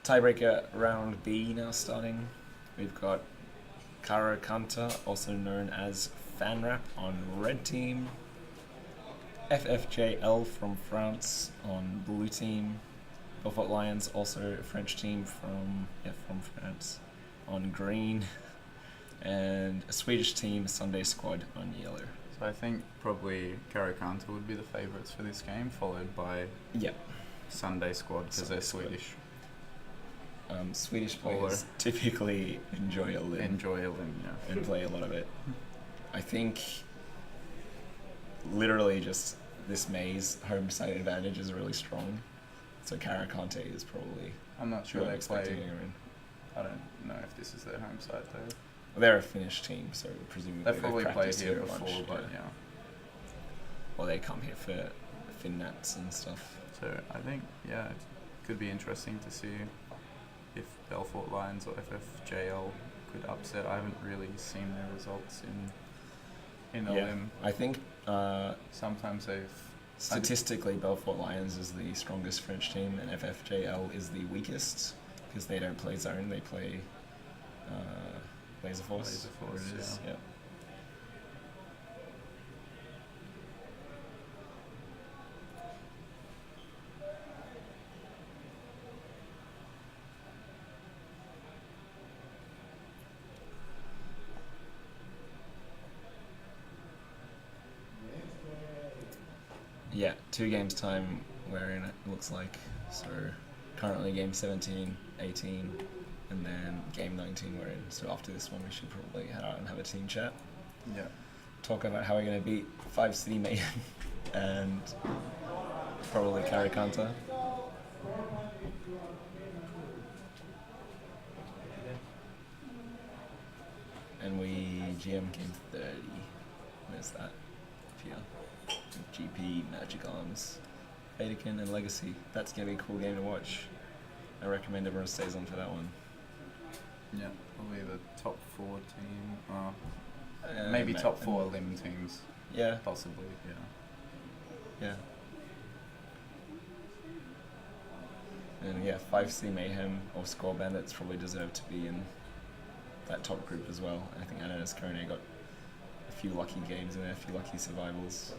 Tiebreaker round B now starting. We've got Caro, Kantaa, also known as Fanrap, on red team. FFJL from France on blue team. Belfort Lions, also a French team from France, on green. And a Swedish team, Sunday Squad, on yellow. So I think probably Caro Kantaa would be the favourites for this game, followed by Yeah. Sunday Squad because they're Sunday Squad. Swedish. Swedish players typically enjoy Elim Enjoy Elim, yeah. and play a lot of it. I think literally just this maze home side advantage is really strong. So Caro Kantaa is probably I'm not sure who I'm they expecting play. to win. I don't know if this is their home side though. Well, they're a Finnish team, so presumably They've probably played practiced here a before, bunch, but yeah. Well, they come here for Finnats and stuff. So I think it could be interesting to see if Belfort Lions or FFJL could upset. I haven't really seen their results in Elim. I think Sometimes they've statistically Belfort Lions is the strongest French team and FFJL is the weakest because they don't play zone, they play Laser Force. Laser Force, whatever it is, yeah. Yeah, 2 games time we're in it looks like. So currently game 17, 18, and then game 19 we're in. So after this one we should probably head out and have a team chat. Yeah. Talk about how we're going to beat 5 City Mayhem and probably carry Kantaa. And we GM came 30. Where's that? Here. GP, Magic Arms, Vatican, and Legacy. That's going to be a cool game to watch. I recommend everyone stays on for that one. Yeah, probably the top 4 team. Maybe top 4 Elim teams. Yeah. Possibly, yeah. Yeah. And yeah, 5C Mayhem or Score Bandits probably deserve to be in that top group as well. I think Ananaskone got a few lucky games in there, a few lucky survivals.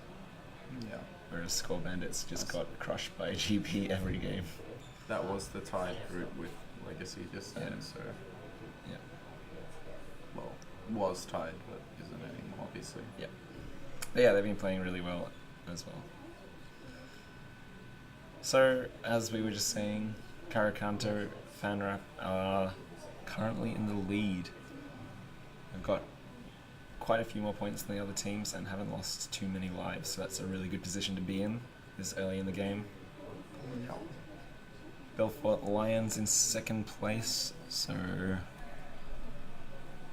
Yeah. Whereas Score Bandits just got crushed by GP every game. That was the tied group with Legacy just then, so... Yeah. Well, was tied, but isn't anymore, obviously. Yeah. But yeah, they've been playing really well as well. So, as we were just saying, Caro, Kantaa, FanRap are currently in the lead. They've got quite a few more points than the other teams and haven't lost too many lives, so that's a really good position to be in this early in the game. Belfort Lions in second place, so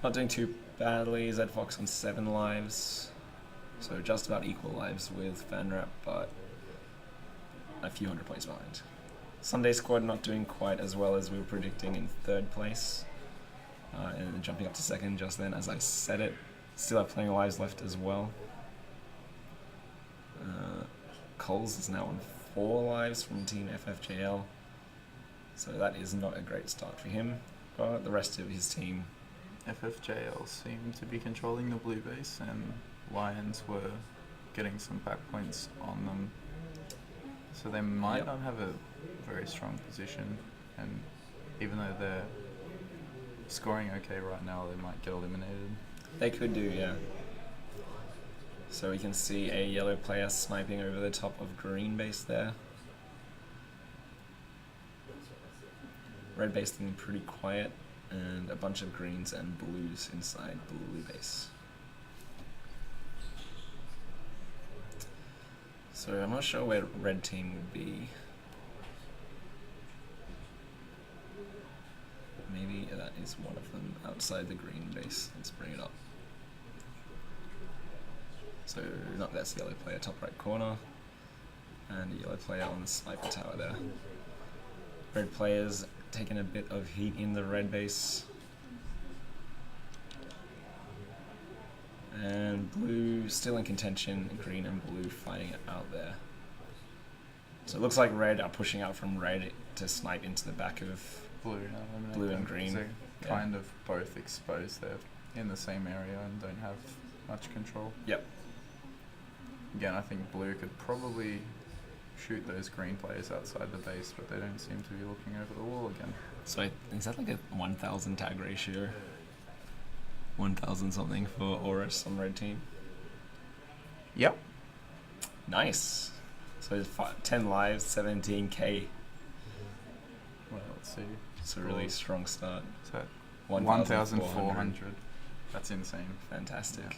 not doing too badly. ZFox on 7 lives, so just about equal lives with FanRap, but a few hundred points behind. Sunday Squad not doing quite as well as we were predicting in 3rd place, and jumping up to 2nd just then as I said it. Still have plenty of lives left as well. Coles is now on 4 lives from Team FFJL, so that is not a great start for him, but the rest of his team... FFJL seemed to be controlling the blue base, and Lions were getting some back points on them. So they might not have a very strong position, and even though they're scoring okay right now, they might get eliminated. They could do, yeah. So we can see a yellow player sniping over the top of green base there. Red base looking pretty quiet, and a bunch of greens and blues inside blue base. So I'm not sure where red team would be. Maybe that is one of them outside the green base. Let's bring it up. So no, that's the yellow player top right corner, and a yellow player on the sniper tower there. Red players taking a bit of heat in the red base. And blue still in contention, green and blue fighting it out there. So it looks like red are pushing out from red to snipe into the back of blue and green. They're kind of both exposed. They're in the same area and don't have much control. Yep. Again, I think blue could probably shoot those green players outside the base, but they don't seem to be looking over the wall again. So is that like a 1,000 tag ratio? 1,000 something for Oris on red team? Yep. Nice. So 10 lives, 17k. Well, let's see. It's a really strong start. So 1,400. That's insane. Fantastic. Yeah.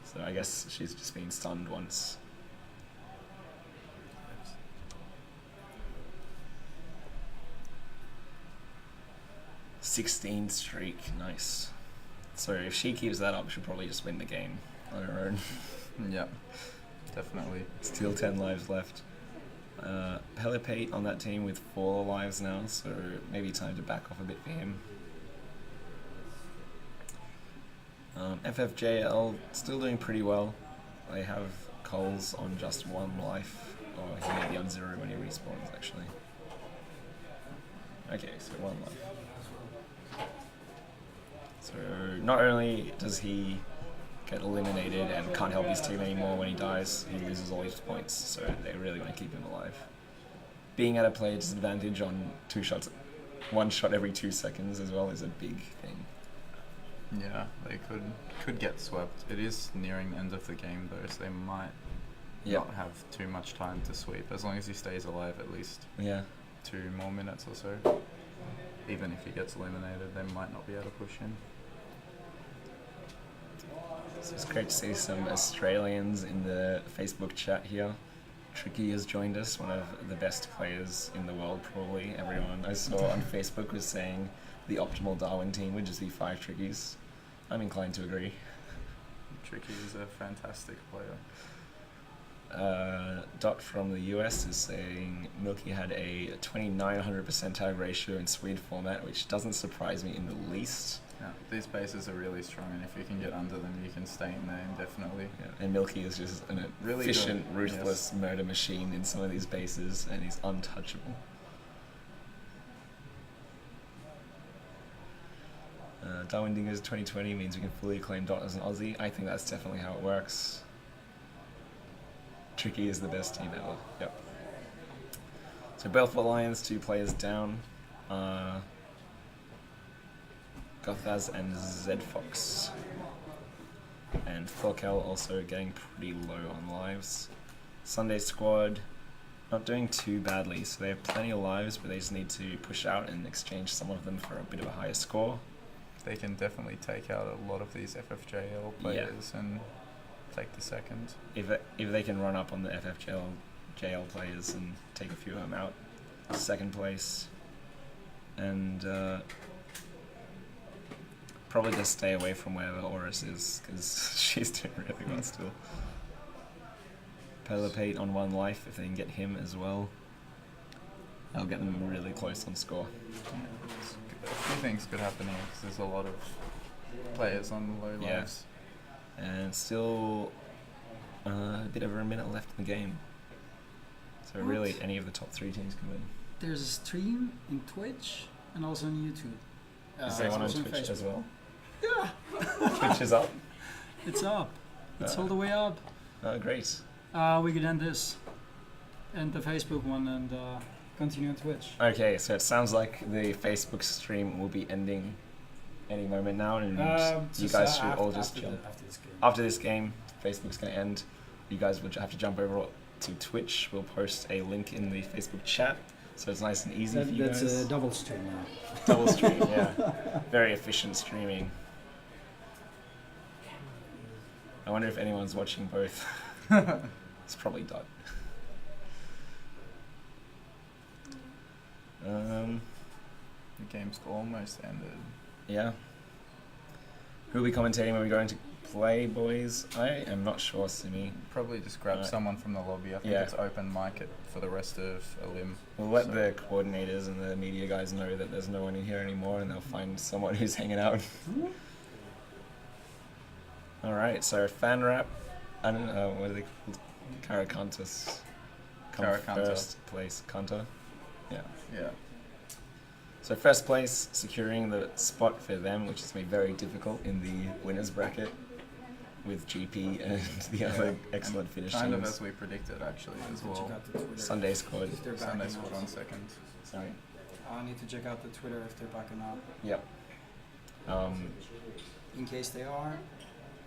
So I guess she's just been stunned once. '16 streak, nice. So if she keeps that up, she'll probably just win the game on her own. Yep, definitely. Still 10 lives left. Helipate on that team with 4 lives now, so maybe time to back off a bit for him. FFJL still doing pretty well. They have Coles on just 1 life, or he may be on 0 when he respawns actually. Okay, so 1 life. So not only does he get eliminated and can't help his team anymore when he dies, he loses all his points, so they really want to keep him alive. Being at a player disadvantage on 2 shots, 1 shot every 2 seconds as well is a big thing. Yeah, they could get swept. It is nearing the end of the game though, so they might not have too much time to sweep, as long as he stays alive at least 2 more minutes or so. Even if he gets eliminated, they might not be able to push him. So it's great to see some Australians in the Facebook chat here. Tricky has joined us, one of the best players in the world probably. Everyone I saw on Facebook was saying the optimal Darwin team would just be 5 Trickies. I'm inclined to agree. Tricky is a fantastic player. Dot from the US is saying Milky had a 2900 percentile ratio in Swede format, which doesn't surprise me in the least. Yeah, these bases are really strong, and if you can get under them, you can stay in there indefinitely. Yeah, and Milky is just an Really efficient, good, ruthless murder machine in some of these bases, and he's untouchable. Darwin Dingo's 2020 means we can fully claim Dot as an Aussie. I think that's definitely how it works. Tricky is the best team ever. Yep. So Belfort Lions, 2 players down. Gothaz and Zfox. And Thorkel also getting pretty low on lives. Sunday squad not doing too badly, so they have plenty of lives, but they just need to push out and exchange some of them for a bit of a higher score. They can definitely take out a lot of these FFJL players and take the second. If they can run up on the FFJL players and take a few of them out, second place, and probably just stay away from wherever Oris is, because she's doing really well still. Pelopate on 1 life, if they can get him as well, that'll get them really close on score. A few things could happen here, because there's a lot of players on low lives. And still a bit over a minute left in the game. So really any of the top 3 teams can win. There's a stream in Twitch and also on YouTube. Is there one on also Twitch as well? Yeah. Twitch is up? It's up. It's all the way up. Oh, great. We could end this. End the Facebook one and continue on Twitch. Okay, so it sounds like the Facebook stream will be ending any moment now, and you guys should all just jump. After this game, Facebook's going to end. You guys will have to jump over to Twitch. We'll post a link in the Facebook chat, so it's nice and easy for you guys. That's a double stream now. Double stream, yeah. Very efficient streaming. I wonder if anyone's watching both. It's probably Dot. The game's almost ended. Yeah. Who will be commentating when we go into play, boys? I am not sure, Simi. Probably just grab someone from the lobby. I think it's open mic for the rest of Elim. We'll let the coordinators and the media guys know that there's no one in here anymore, and they'll find someone who's hanging out. Alright, so fan rap. I don't know, what are they called? Caro Kantaa. First place. Kantaa? Yeah. Yeah. So first place, securing the spot for them, which is going to be very difficult in the winners bracket with GP and the other excellent finish Kind teams. of as we predicted, actually, as well. Sunday squad. Sunday squad on second. Sorry. I need to check out the Twitter if they're backing up. Yep. In case they are,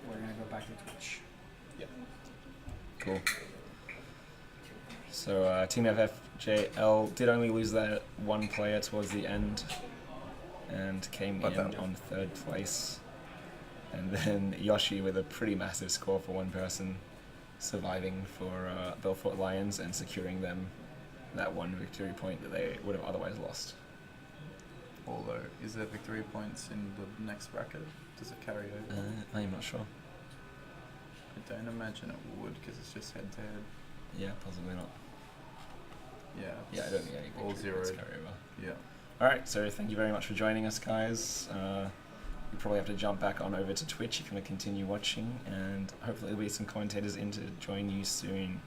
we're gonna go back to Twitch. Yep. Cool. So Team FFJL did only lose that 1 player towards the end and came in on 3rd place. And then Yoshi with a pretty massive score for 1 person, surviving for Belfort Lions and securing them that 1 victory point that they would have otherwise lost. Although, is there victory points in the next bracket? Does it carry over? I am not sure. I don't imagine it would, because it's just head to head. Yeah, possibly not. Yeah. Yeah, I don't think any all victory points carry over. Yeah. Alright, so thank you very much for joining us, guys. You probably have to jump back on over to Twitch if you want to continue watching, and hopefully there'll be some commentators in to join you soon.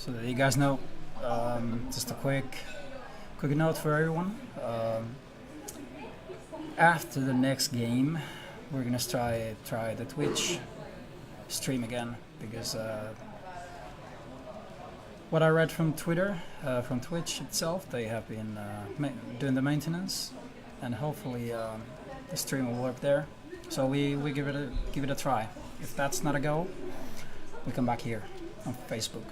so that you guys know. Just a quick note for everyone. After the next game, we're gonna try the Twitch stream again, because what I read from Twitter, from Twitch itself, they have been doing the maintenance, and hopefully the stream will work there. So we give it a try. If that's not a go, we come back here on Facebook.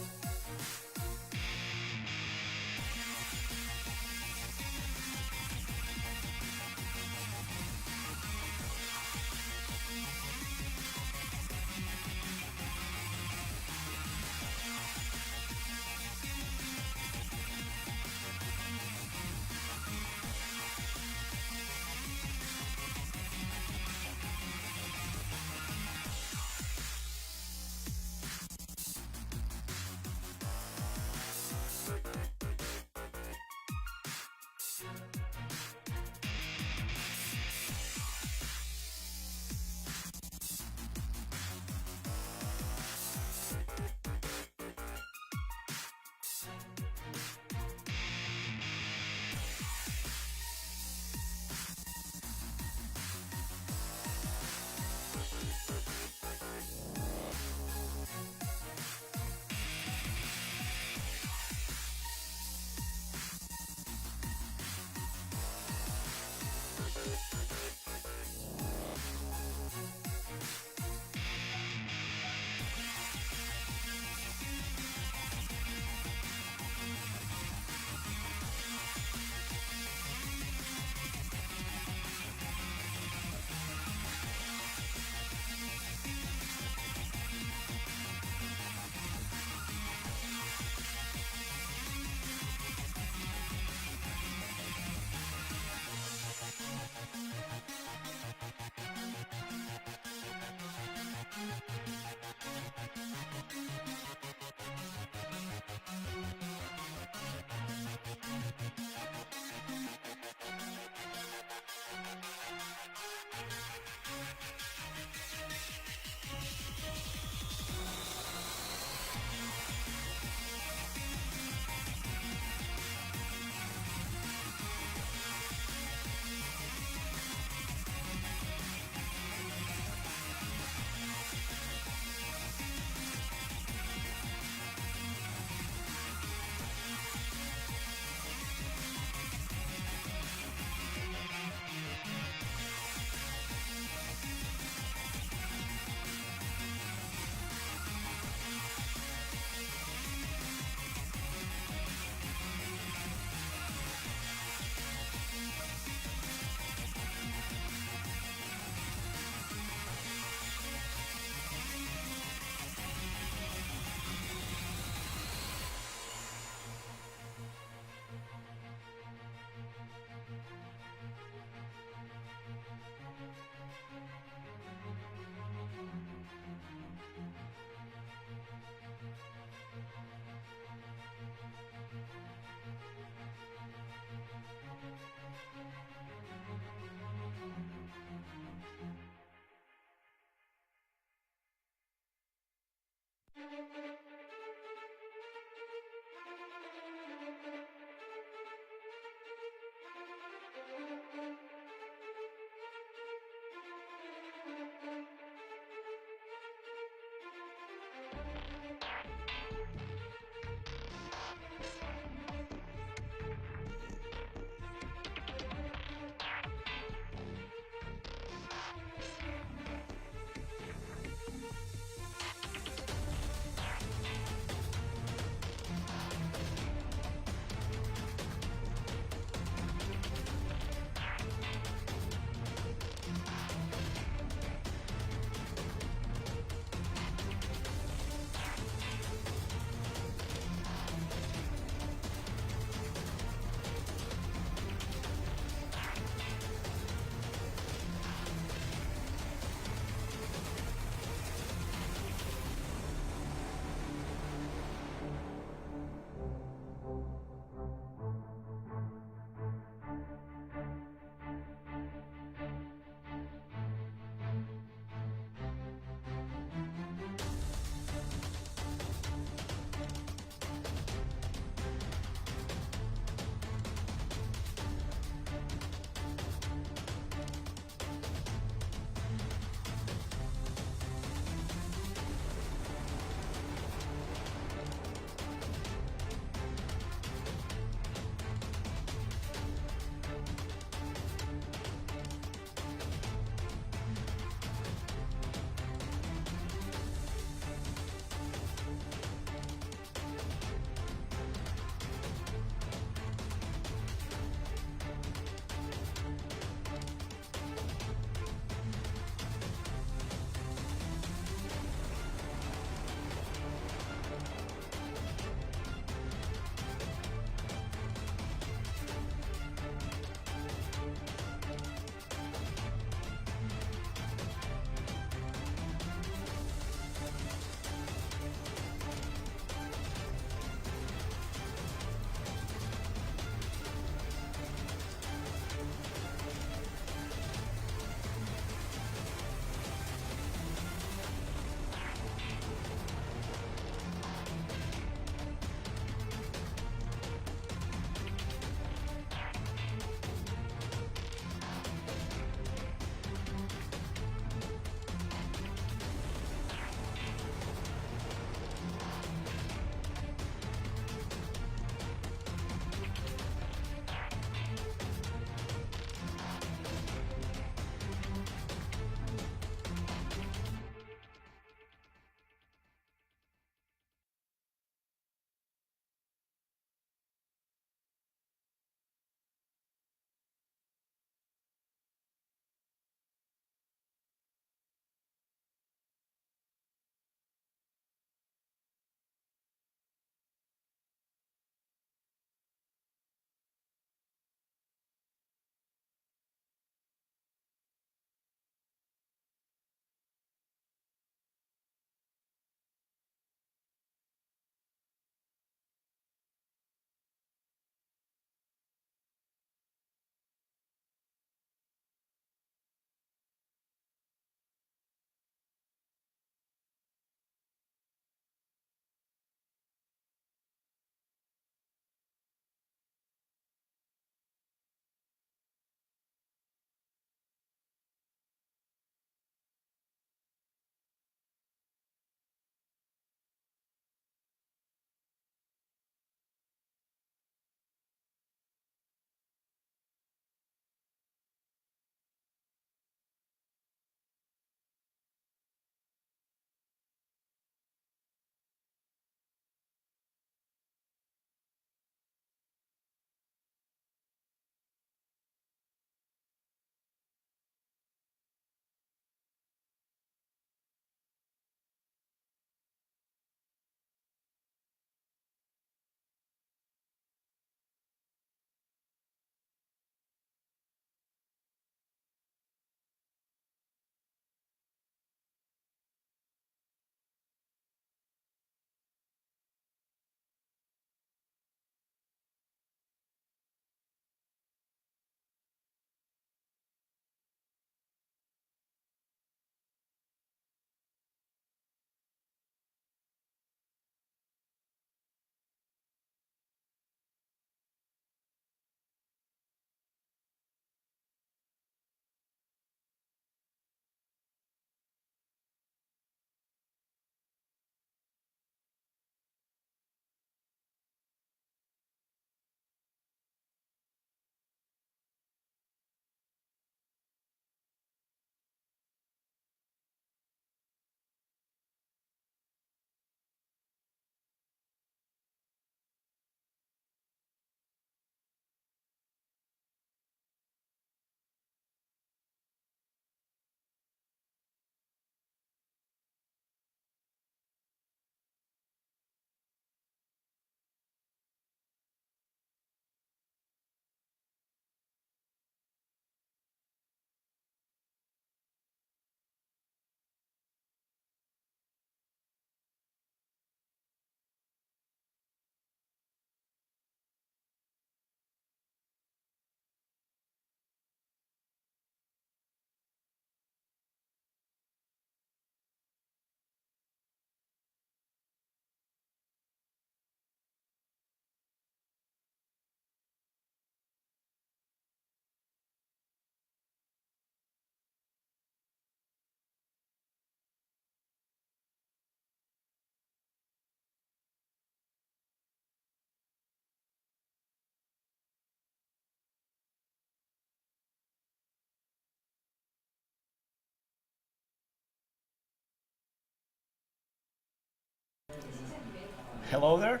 Hello there.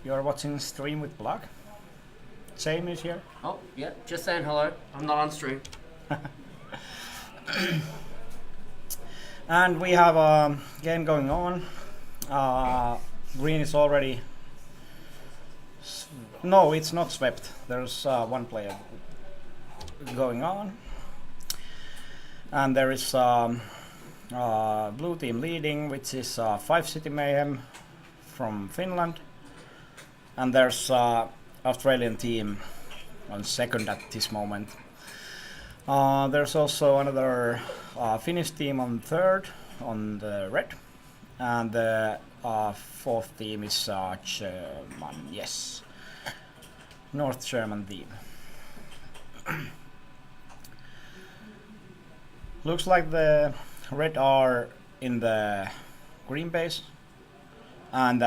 You're watching Stream with Block. Jamie is here. Oh, yeah, just saying hello. I'm not on stream. And we have a game going on. Green is already... No, it's not swept. There's one player going on. And there is blue team leading, which is 5 City Mayhem from Finland. And there's Australian team on second at this moment. There's also another Finnish team on third on the red. And the fourth team is German, yes. North German team. Looks like the red are in the green base and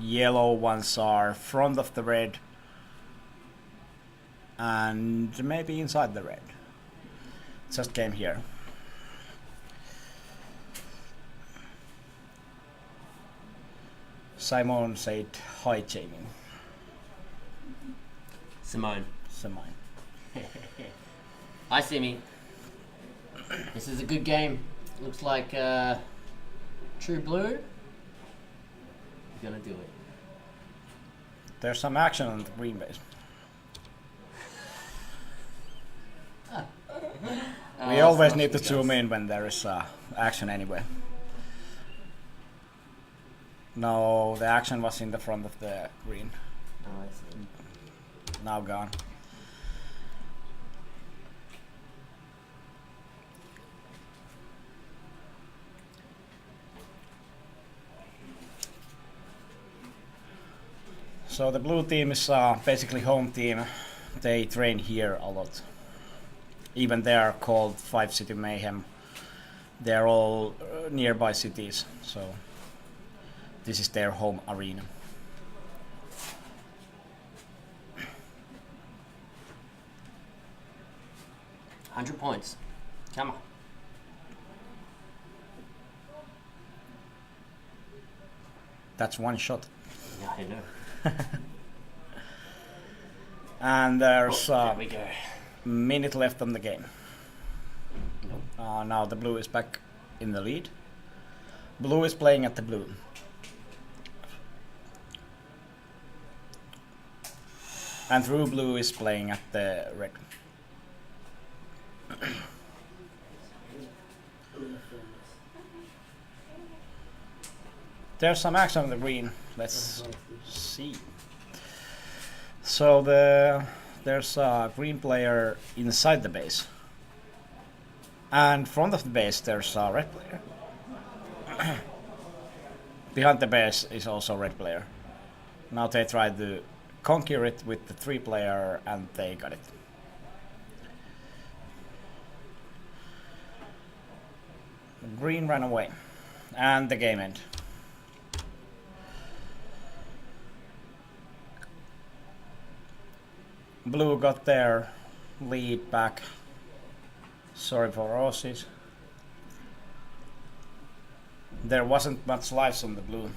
yellow ones are front of the red and maybe inside the red. Just came here. Simon said hi, Jamie. Simone. Simon. Hi, Simi. This is a good game. Looks like True Blue. You're gonna do it. There's some action on the green base. We always need to zoom in when there is action anyway. No, the action was in the front of the green. Oh, I see. Now gone. So the blue team is basically home team. They train here a lot. Even they are called 5 City Mayhem. They're all nearby cities, so this is their home arena. $100 points. Come on. That's one shot. Yeah, I know. And there's There we go. minute left on the game. Nope. Now the blue is back in the lead. Blue is playing at the blue. And through blue is playing at the red. There's some action on the green. Let's see. So there's a green player inside the base. And front of the base there's a red player. Behind the base is also a red player. Now they try to conquer it with the 3 player and they got it. Green ran away and the game ended. Blue got their lead back. Sorry for roses. There wasn't much lives on the blue.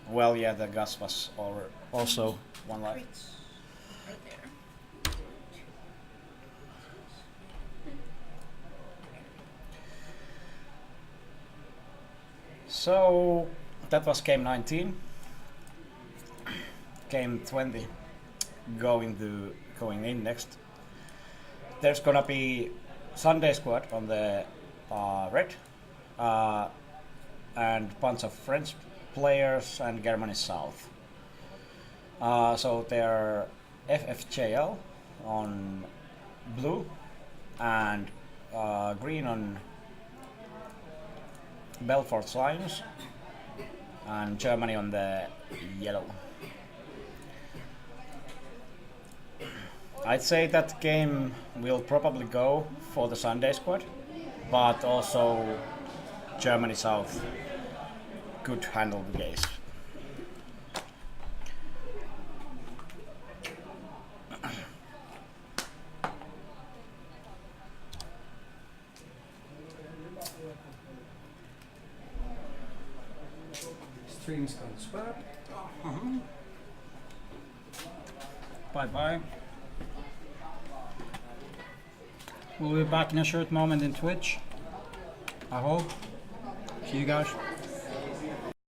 Well, yeah, the gas was also 1 life. Right there. So that was game 19. Game 20 going in next. There's gonna be Sunday squad on the red and bunch of French players and Germany South. So they're FFJL on blue and green on Belfort Lions and Germany on the yellow. I'd say that game will probably go for the Sunday squad, but also Germany South could handle the case. stream's gone swap. Bye bye. We'll be back in a short moment in Twitch. I hope. See you guys.